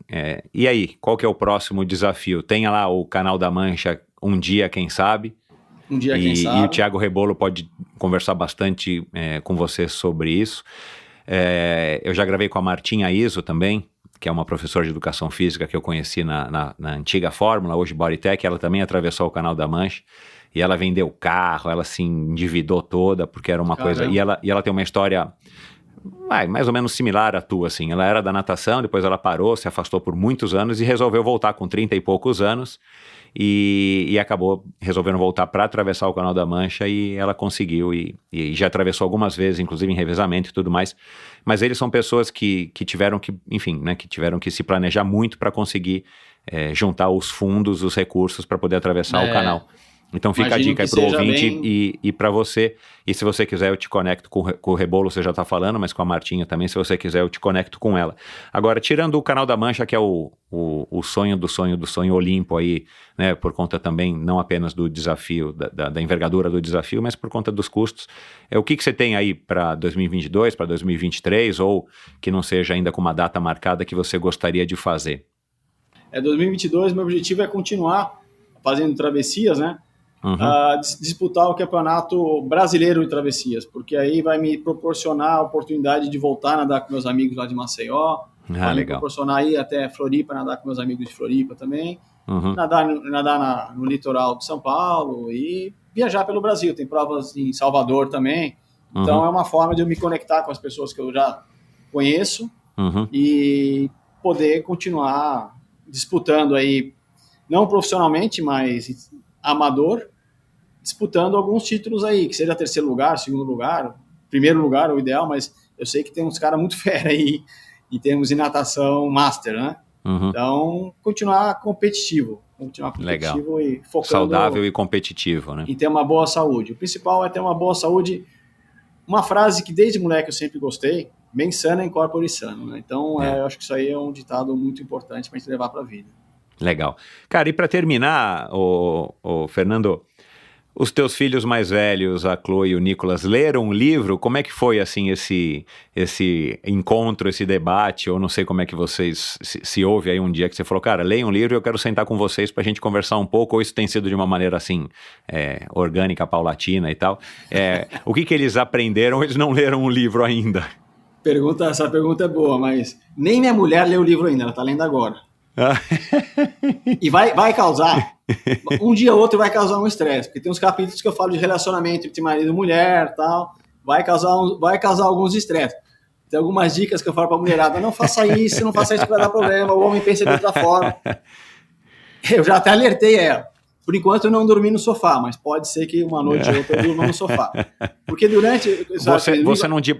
E aí, qual que é o próximo desafio? Tem lá o Canal da Mancha, um dia, quem sabe? Um dia, quem sabe. E o Thiago Rebolo pode conversar bastante com você sobre isso. Eu já gravei com a Martinha Iso também, que é uma professora de educação física que eu conheci na antiga Fórmula, hoje Bodytech. Ela também atravessou o Canal da Mancha. E ela vendeu carro, ela se endividou toda, porque era uma coisa... E ela tem uma história... mais ou menos similar à tua, assim. Ela era da natação, depois ela parou, se afastou por muitos anos e resolveu voltar com 30 e poucos anos e acabou resolvendo voltar para atravessar o Canal da Mancha e ela conseguiu e já atravessou algumas vezes, inclusive em revezamento e tudo mais. Mas eles são pessoas que tiveram que, enfim, né, que tiveram que se planejar muito para conseguir juntar os fundos, os recursos para poder atravessar o canal. Então fica a dica aí pro ouvinte e para você. E se você quiser eu te conecto com o Rebolo, você já tá falando, mas com a Martinha também, se você quiser eu te conecto com ela. Agora, tirando o Canal da Mancha, que é o sonho do sonho Olimpo aí, né, por conta também não apenas do desafio, da envergadura do desafio, mas por conta dos custos, o que você tem aí para 2022, para 2023, ou que não seja ainda com uma data marcada que você gostaria de fazer? 2022, meu objetivo é continuar fazendo travessias, né? Disputar o Campeonato Brasileiro de Travessias, porque aí vai me proporcionar a oportunidade de voltar a nadar com meus amigos lá de Maceió, vai me proporcionar ir até Floripa, nadar com meus amigos de Floripa também, nadar no litoral de São Paulo e viajar pelo Brasil. Tem provas em Salvador também, então é uma forma de eu me conectar com as pessoas que eu já conheço e poder continuar disputando aí, não profissionalmente, mas amador, disputando alguns títulos aí, que seja terceiro lugar, segundo lugar, primeiro lugar, o ideal, mas eu sei que tem uns caras muito fera aí em termos de natação master, né? Então, continuar competitivo Legal. E focando... saudável e competitivo, né? E ter uma boa saúde. O principal é ter uma boa saúde. Uma frase que desde moleque eu sempre gostei, bem sana in corpore sano, né? Então, eu acho que isso aí é um ditado muito importante para a gente levar para a vida. Legal. Cara, e para terminar, o Fernando, os teus filhos mais velhos, a Chloe e o Nicolas, leram um livro? Como é que foi, assim, esse encontro, esse debate? Ou não sei como é que vocês se ouve aí um dia que você falou, cara, leia um livro e eu quero sentar com vocês pra gente conversar um pouco, ou isso tem sido de uma maneira, assim, orgânica, paulatina e tal. O que eles aprenderam? Eles não leram um livro ainda? Essa pergunta é boa, mas nem minha mulher leu o livro ainda, ela tá lendo agora. E vai causar, um dia ou outro vai causar um estresse, porque tem uns capítulos que eu falo de relacionamento entre marido e mulher, tal, vai causar alguns estresses. Tem algumas dicas que eu falo pra mulherada, não faça isso que vai dar problema, o homem pensa de outra forma. Eu já até alertei ela. Por enquanto eu não dormi no sofá, mas pode ser que uma noite ou outra eu durma no sofá. Porque durante...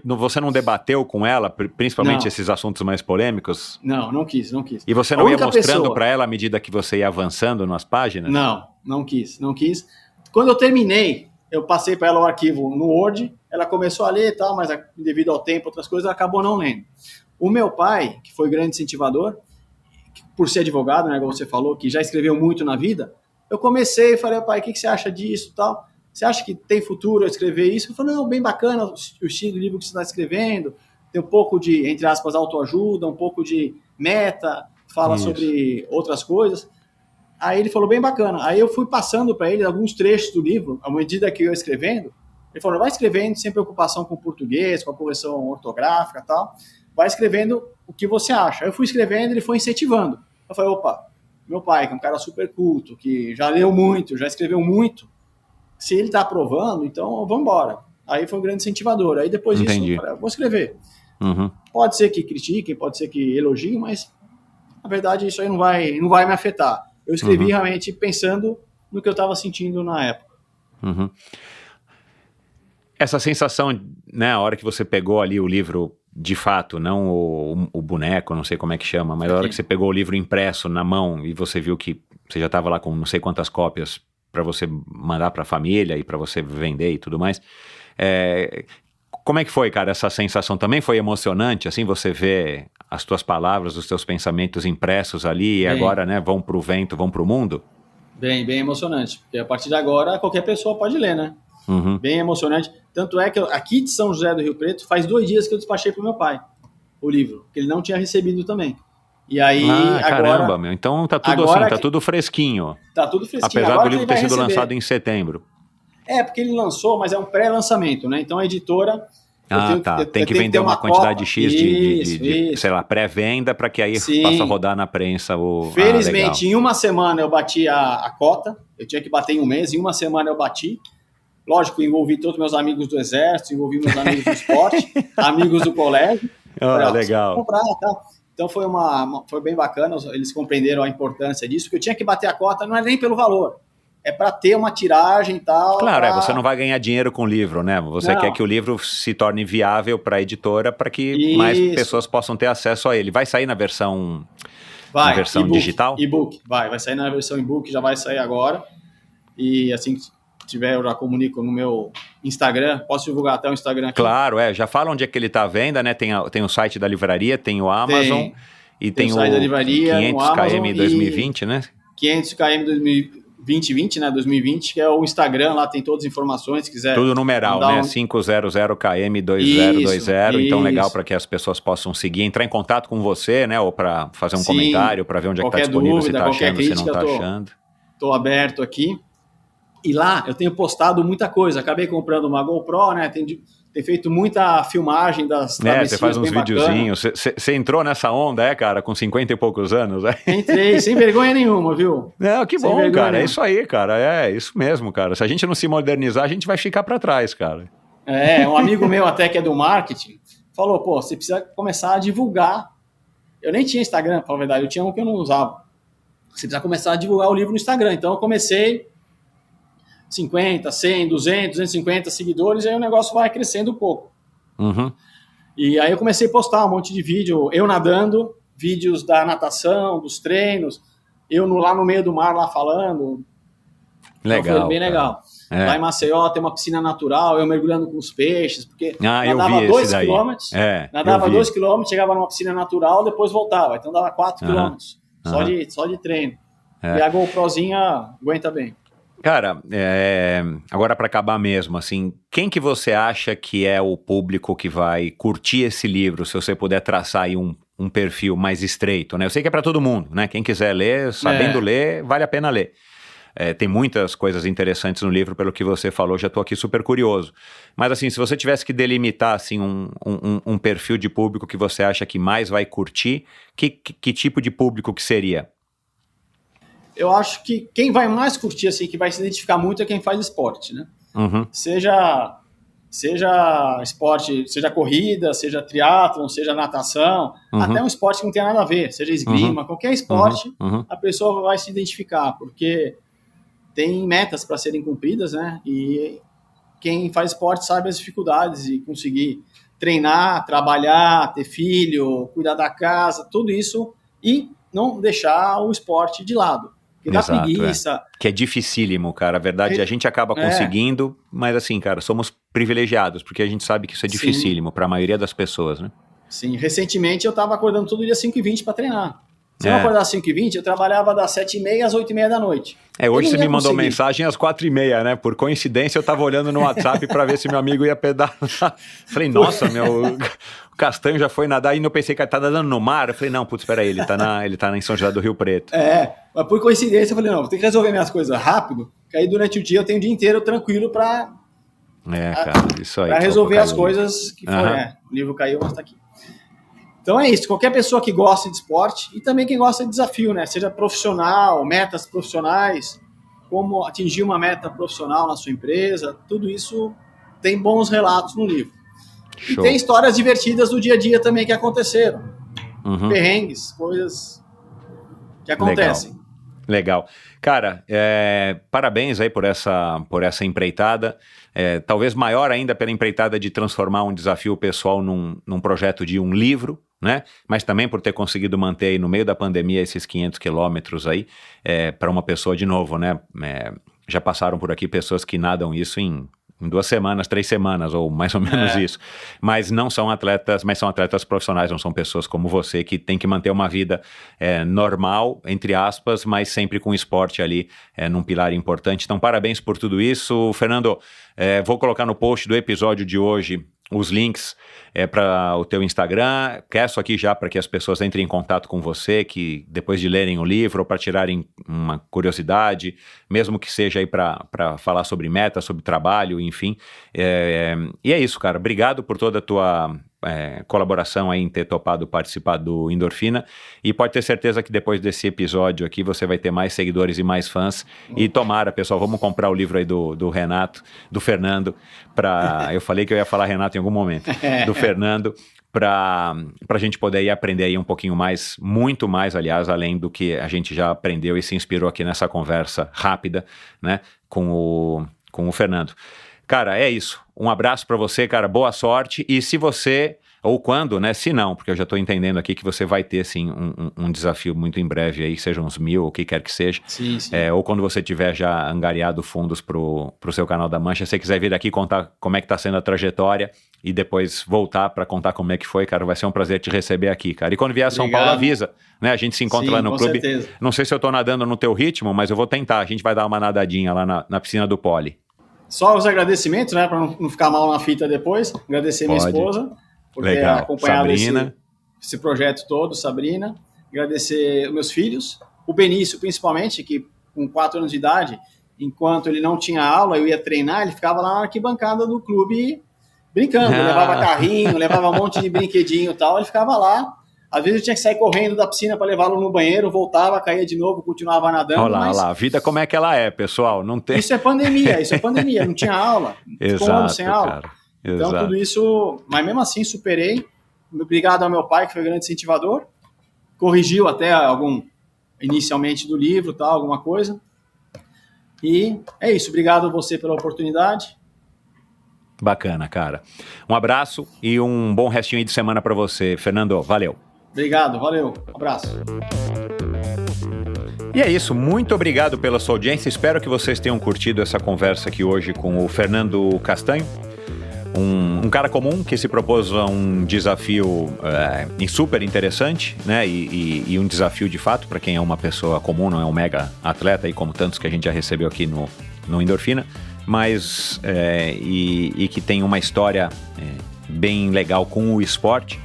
Você não debateu com ela, principalmente esses assuntos mais polêmicos? Não quis. E você não ia mostrando para ela à medida que você ia avançando nas páginas? Não quis. Quando eu terminei, eu passei para ela o arquivo no Word, ela começou a ler e tal, mas devido ao tempo, outras coisas, ela acabou não lendo. O meu pai, que foi grande incentivador, por ser advogado, né, como você falou, que já escreveu muito na vida, eu comecei e falei, pai, o que você acha disso e tal? Você acha que tem futuro eu escrever isso? Ele falou, não, bem bacana o estilo do livro que você está escrevendo, tem um pouco de, entre aspas, autoajuda, um pouco de meta, fala sobre outras coisas. Aí ele falou, bem bacana. Aí eu fui passando para ele alguns trechos do livro, à medida que eu ia escrevendo. Ele falou, vai escrevendo sem preocupação com o português, com a correção ortográfica e tal. Vai escrevendo o que você acha. Aí eu fui escrevendo, ele foi incentivando. Eu falei, opa, meu pai, que é um cara super culto, que já leu muito, já escreveu muito, se ele está aprovando, então vamos embora. Aí foi um grande incentivador. Aí depois disso, eu falei, vou escrever. Uhum. Pode ser que critiquem, pode ser que elogiem, mas na verdade isso aí não vai me afetar. Eu escrevi realmente pensando no que eu estava sentindo na época. Uhum. Essa sensação, né, a hora que você pegou ali o livro, de fato, não o boneco, não sei como é que chama, mas a hora que você pegou o livro impresso na mão e você viu que você já estava lá com não sei quantas cópias para você mandar para a família e para você vender e tudo mais, como é que foi, cara, essa sensação? Também foi emocionante, assim, você vê as tuas palavras, os teus pensamentos impressos ali e agora, né, vão para o vento, vão para o mundo? Bem emocionante, porque a partir de agora qualquer pessoa pode ler, né? Uhum. Bem emocionante. Tanto é que aqui de São José do Rio Preto faz 2 dias que eu despachei pro meu pai o livro, que ele não tinha recebido também. E aí agora... Caramba, meu. Então tá tudo assim, tá tudo fresquinho. Tá tudo fresquinho. Apesar agora do livro ter sido lançado em setembro. Porque ele lançou, mas é um pré-lançamento, né? Então a editora... Tem que vender uma quantidade X de sei lá, pré-venda para que aí possa rodar na prensa o... Felizmente, em uma semana eu bati a cota. Eu tinha que bater em um mês, em uma semana eu bati. Lógico, envolvi todos meus amigos do exército, envolvi meus amigos do esporte, amigos do colégio. Legal. Comprar, tá? Então foi bem bacana, eles compreenderam a importância disso, porque eu tinha que bater a cota, não é nem pelo valor, é para ter uma tiragem e tal. Claro, você não vai ganhar dinheiro com o livro, né? Você quer que o livro se torne viável para a editora, para que mais pessoas possam ter acesso a ele. Vai sair na versão, digital? E-book, vai sair na versão e-book, já vai sair agora. E assim que tiver, eu já comunico no meu Instagram. Posso divulgar até o Instagram aqui? Claro, já fala onde é que ele está à venda, né? Tem o site da livraria, tem o Amazon e tem o site da livraria, 500 km 2020, né? 500 km 2020, né? 2020, que é o Instagram, lá tem todas as informações, se quiser. Tudo numeral, né? 500 km 2020. Então, legal para que as pessoas possam seguir, entrar em contato com você, né? Ou para fazer um comentário, para ver onde é que está disponível, se está achando, se não está achando. Estou aberto aqui. E lá eu tenho postado muita coisa. Acabei comprando uma GoPro, né? Tem feito muita filmagem das travessias. Você faz uns videozinhos. Você entrou nessa onda, cara, com 50 e poucos anos? Entrei, sem vergonha nenhuma, viu? Que bom, cara. Nenhuma. É isso aí, cara. É isso mesmo, cara. Se a gente não se modernizar, a gente vai ficar para trás, cara. Um amigo meu até que é do marketing falou, pô, você precisa começar a divulgar. Eu nem tinha Instagram, pra falar a verdade. Eu tinha um que eu não usava. Você precisa começar a divulgar o livro no Instagram. Então eu comecei 50, 100, 200, 250 seguidores, e aí o negócio vai crescendo um pouco. Uhum. E aí eu comecei a postar um monte de vídeo, eu nadando, vídeos da natação, dos treinos, eu lá no meio do mar, lá falando. Legal. Então foi bem legal. Lá em Maceió tem uma piscina natural, eu mergulhando com os peixes, porque nadava 2 quilômetros, nadava 2 quilômetros, chegava numa piscina natural, depois voltava, então dava 4 quilômetros, só de treino. E a GoProzinha aguenta bem. Cara, agora para acabar mesmo, assim, quem que você acha que é o público que vai curtir esse livro, se você puder traçar aí um perfil mais estreito, né? Eu sei que é para todo mundo, né? Quem quiser ler, sabendo ler, vale a pena ler. tem muitas coisas interessantes no livro, pelo que você falou, já estou aqui super curioso. Mas assim, se você tivesse que delimitar assim, um perfil de público que você acha que mais vai curtir, que tipo de público que seria? Eu acho que quem vai mais curtir, assim, que vai se identificar muito é quem faz esporte, né? Uhum. Seja esporte, seja corrida, seja triatlon, seja natação, até um esporte que não tem nada a ver, seja esgrima, qualquer esporte, a pessoa vai se identificar, porque tem metas para serem cumpridas, né? E quem faz esporte sabe as dificuldades de conseguir treinar, trabalhar, ter filho, cuidar da casa, tudo isso, e não deixar o esporte de lado. Que dá preguiça. Que é dificílimo, cara. A verdade, a gente acaba conseguindo, mas assim, cara, somos privilegiados, porque a gente sabe que isso é dificílimo para a maioria das pessoas, né? Sim, recentemente eu tava acordando todo dia às 5h20 para treinar. Se eu acordar às 5h20, eu trabalhava das 7h30 às 8h30 da noite. Hoje você me mandou mensagem às 4h30, né? Por coincidência, eu tava olhando no WhatsApp para ver se meu amigo ia pedalar. Falei, nossa, o Castanho já foi nadar, e eu pensei que ele tá nadando no mar. Eu falei, não, putz, peraí, ele tá em São José do Rio Preto. Mas por coincidência eu falei, não, vou ter que resolver minhas coisas rápido, que aí durante o dia eu tenho o dia inteiro tranquilo para isso aí. Para resolver as coisas que foram. O livro caiu, mas tá aqui. Então é isso, qualquer pessoa que gosta de esporte e também quem gosta de desafio, né? Seja profissional, metas profissionais, como atingir uma meta profissional na sua empresa, tudo isso tem bons relatos no livro. Show. E tem histórias divertidas do dia a dia também que aconteceram. Perrengues, coisas que acontecem. Legal. Cara, parabéns aí por essa empreitada. Talvez maior ainda pela empreitada de transformar um desafio pessoal num projeto de um livro, né? Mas também por ter conseguido manter aí no meio da pandemia esses 500 quilômetros aí para uma pessoa de novo, né? Já passaram por aqui pessoas que nadam isso em 2 semanas, 3 semanas, ou mais ou menos isso. Mas não são atletas, mas são atletas profissionais, não são pessoas como você que tem que manter uma vida normal, entre aspas, mas sempre com esporte ali num pilar importante. Então, parabéns por tudo isso. Fernando, vou colocar no post do episódio de hoje os links para o teu Instagram. Peço aqui já para que as pessoas entrem em contato com você, que depois de lerem o livro ou para tirarem uma curiosidade, mesmo que seja aí para falar sobre meta, sobre trabalho, enfim. E é isso, cara. Obrigado por toda a tua colaboração aí em ter topado participar do Endorfina, e pode ter certeza que depois desse episódio aqui você vai ter mais seguidores e mais fãs, e tomara, pessoal, vamos comprar o livro aí do Renato, do Fernando, eu falei que eu ia falar Renato em algum momento, do Fernando, para a gente poder ir aprender aí um pouquinho mais, muito mais, aliás, além do que a gente já aprendeu e se inspirou aqui nessa conversa rápida, né, com o Fernando. Cara, é isso. Um abraço para você, cara. Boa sorte. E se você, ou quando, né? Se não, porque eu já estou entendendo aqui que você vai ter, sim, um desafio muito em breve aí, seja uns 1.000, ou o que quer que seja. Sim. Ou quando você tiver já angariado fundos pro seu canal da Mancha, se você quiser vir aqui contar como é que tá sendo a trajetória e depois voltar para contar como é que foi, cara, vai ser um prazer te receber aqui, cara. E quando vier a São Paulo, avisa, né? A gente se encontra lá no clube. Certeza. Não sei se eu tô nadando no teu ritmo, mas eu vou tentar. A gente vai dar uma nadadinha lá na piscina do Poli. Só os agradecimentos, né, para não ficar mal na fita depois. Agradecer minha esposa por ter acompanhado esse projeto todo, Sabrina. Agradecer os meus filhos, o Benício principalmente, que com 4 anos de idade, enquanto ele não tinha aula, eu ia treinar, ele ficava lá na arquibancada do clube brincando, levava carrinho, levava um monte de brinquedinho e tal, ele ficava lá. Às vezes eu tinha que sair correndo da piscina para levá-lo no banheiro, voltava, caía de novo, continuava nadando. Olha lá, a vida como é que ela é, pessoal. Não tem... Isso é pandemia, não tinha aula. Exato, sem aula. Cara. Então Exato. Tudo isso, mas mesmo assim superei. Obrigado ao meu pai, que foi o grande incentivador. Corrigiu até inicialmente do livro, tal, alguma coisa. E é isso, obrigado a você pela oportunidade. Bacana, cara. Um abraço e um bom restinho aí de semana para você, Fernando. Valeu. Obrigado, valeu. Um abraço. E é isso, muito obrigado pela sua audiência. Espero que vocês tenham curtido essa conversa aqui hoje com o Fernando Castanho. Um cara comum que se propôs a um desafio super interessante, né? E um desafio de fato para quem é uma pessoa comum, não é um mega atleta, aí como tantos que a gente já recebeu aqui no Endorfina, mas e que tem uma história bem legal com o esporte.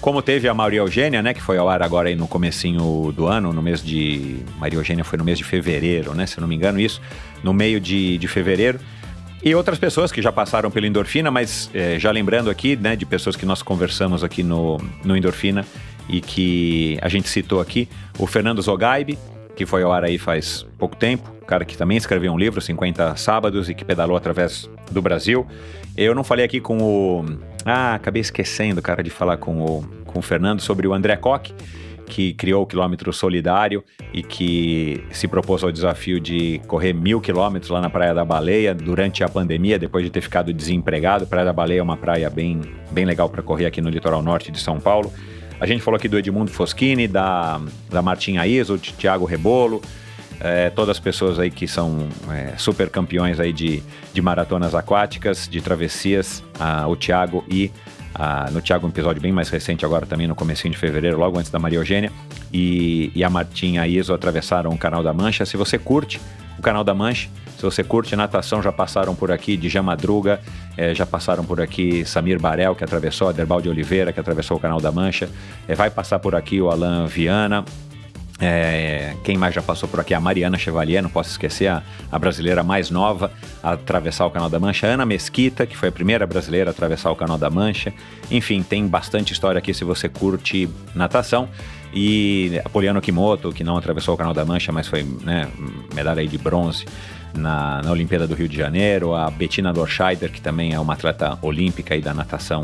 como teve a Maria Eugênia, né, que foi ao ar agora aí no comecinho do ano, no mês de... Maria Eugênia foi no mês de fevereiro, né, se eu não me engano isso, no meio de fevereiro. E outras pessoas que já passaram pelo Endorfina, mas já lembrando aqui, né, de pessoas que nós conversamos aqui no Endorfina e que a gente citou aqui, o Fernando Zogaib, que foi ao ar aí faz pouco tempo, o cara que também escreveu um livro, 50 Sábados, e que pedalou através do Brasil. Eu não falei aqui com o... acabei esquecendo, cara, de falar com o Fernando sobre o André Koch, que criou o Quilômetro Solidário e que se propôs ao desafio de correr 1.000 quilômetros lá na Praia da Baleia durante a pandemia, depois de ter ficado desempregado. Praia da Baleia é uma praia bem legal para correr aqui no litoral norte de São Paulo. A gente falou aqui do Edmundo Foschini, da Martinha Iso, de Thiago Rebolo, todas as pessoas aí que são super campeões aí de maratonas aquáticas, de travessias, o Thiago no Thiago um episódio bem mais recente agora também no comecinho de fevereiro, logo antes da Maria Eugênia, e a Martinha Iso atravessaram o Canal da Mancha. Se você curte o Canal da Mancha, se você curte natação, já passaram por aqui Djan Madruga, já passaram por aqui Samir Barel, que atravessou, Aderbalde Oliveira, que atravessou o Canal da Mancha, vai passar por aqui o Alain Viana, quem mais já passou por aqui? A Mariana Chevalier, não posso esquecer, a brasileira mais nova a atravessar o Canal da Mancha, Ana Mesquita, que foi a primeira brasileira a atravessar o Canal da Mancha. Enfim, tem bastante história aqui se você curte natação. E a Poliana Kimoto, que não atravessou o Canal da Mancha, mas foi, né, medalha aí de bronze na Olimpíada do Rio de Janeiro. A Bettina Dorscheider, que também é uma atleta olímpica aí da natação,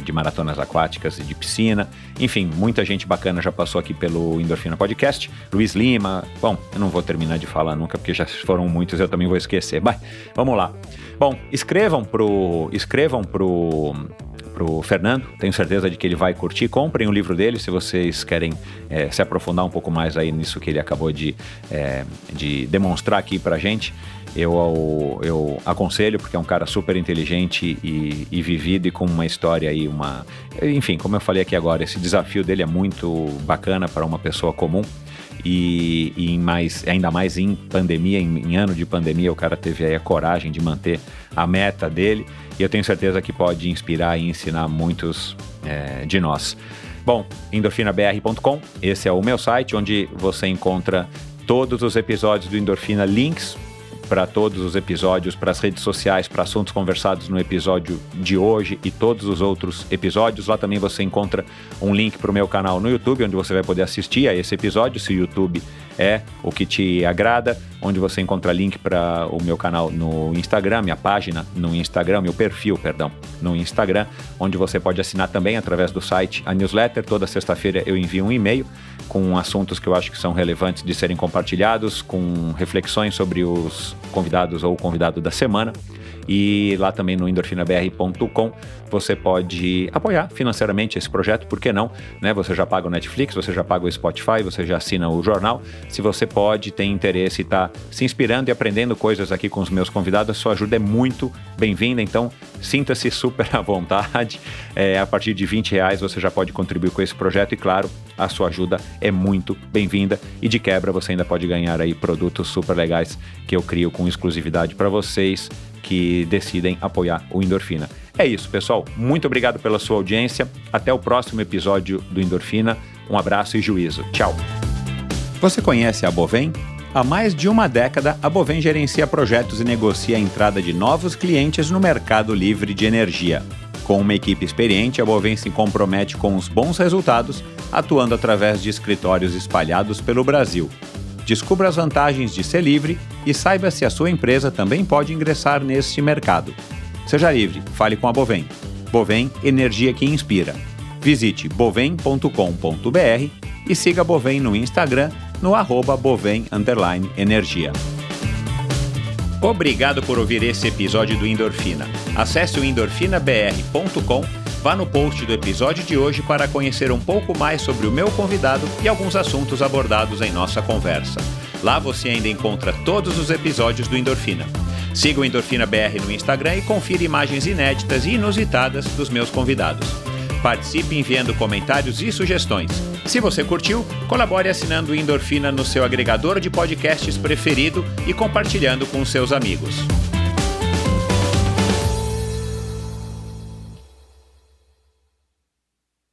de maratonas aquáticas e de piscina. Enfim, muita gente bacana já passou aqui pelo Endorfina Podcast. Luiz Lima, bom, eu não vou terminar de falar nunca, porque já foram muitos, eu também vou esquecer. Mas, vamos lá. Bom, escrevam pro Fernando, tenho certeza de que ele vai curtir. Comprem o livro dele se vocês querem se aprofundar um pouco mais aí nisso que ele acabou de demonstrar aqui pra gente. Eu aconselho, porque é um cara super inteligente e vivido e com uma história aí, enfim, como eu falei aqui agora, esse desafio dele é muito bacana para uma pessoa comum e ainda mais em pandemia, em ano de pandemia, o cara teve aí a coragem de manter a meta dele e eu tenho certeza que pode inspirar e ensinar muitos de nós. Bom, endorfinabr.com, esse é o meu site, onde você encontra todos os episódios do Endorfina, links para todos os episódios, para as redes sociais, para assuntos conversados no episódio de hoje e todos os outros episódios. Lá também você encontra um link para o meu canal no YouTube, onde você vai poder assistir a esse episódio, se o YouTube é o que te agrada, onde você encontra link para o meu canal no Instagram, minha página no Instagram, meu perfil, perdão, no Instagram, onde você pode assinar também através do site a newsletter. Toda sexta-feira eu envio um e-mail com assuntos que eu acho que são relevantes de serem compartilhados, com reflexões sobre os convidados ou o convidado da semana. E lá também no endorfinabr.com você pode apoiar financeiramente esse projeto, por que não, né? Você já paga o Netflix, você já paga o Spotify, você já assina o jornal. Se você pode, tem interesse e está se inspirando e aprendendo coisas aqui com os meus convidados, a sua ajuda é muito bem-vinda, então sinta-se super à vontade. A partir de R$20 você já pode contribuir com esse projeto e, claro, a sua ajuda é muito bem-vinda e de quebra você ainda pode ganhar aí produtos super legais que eu crio com exclusividade para vocês que decidem apoiar o Endorfina. É isso, pessoal. Muito obrigado pela sua audiência. Até o próximo episódio do Endorfina. Um abraço e juízo. Tchau. Você conhece a Bovem? Há mais de uma década, a Bovem gerencia projetos e negocia a entrada de novos clientes no mercado livre de energia. Com uma equipe experiente, a Bovem se compromete com os bons resultados, atuando através de escritórios espalhados pelo Brasil. Descubra as vantagens de ser livre e saiba se a sua empresa também pode ingressar neste mercado. Seja livre, fale com a Bovem. Bovem, energia que inspira. Visite bovem.com.br e siga a Bovem no Instagram no @bovem_energia. Obrigado por ouvir esse episódio do Endorfina. Acesse o endorfinabr.com, vá no post do episódio de hoje para conhecer um pouco mais sobre o meu convidado e alguns assuntos abordados em nossa conversa. Lá você ainda encontra todos os episódios do Endorfina. Siga o Endorfina BR no Instagram e confira imagens inéditas e inusitadas dos meus convidados. Participe enviando comentários e sugestões. Se você curtiu, colabore assinando o Endorfina no seu agregador de podcasts preferido e compartilhando com seus amigos.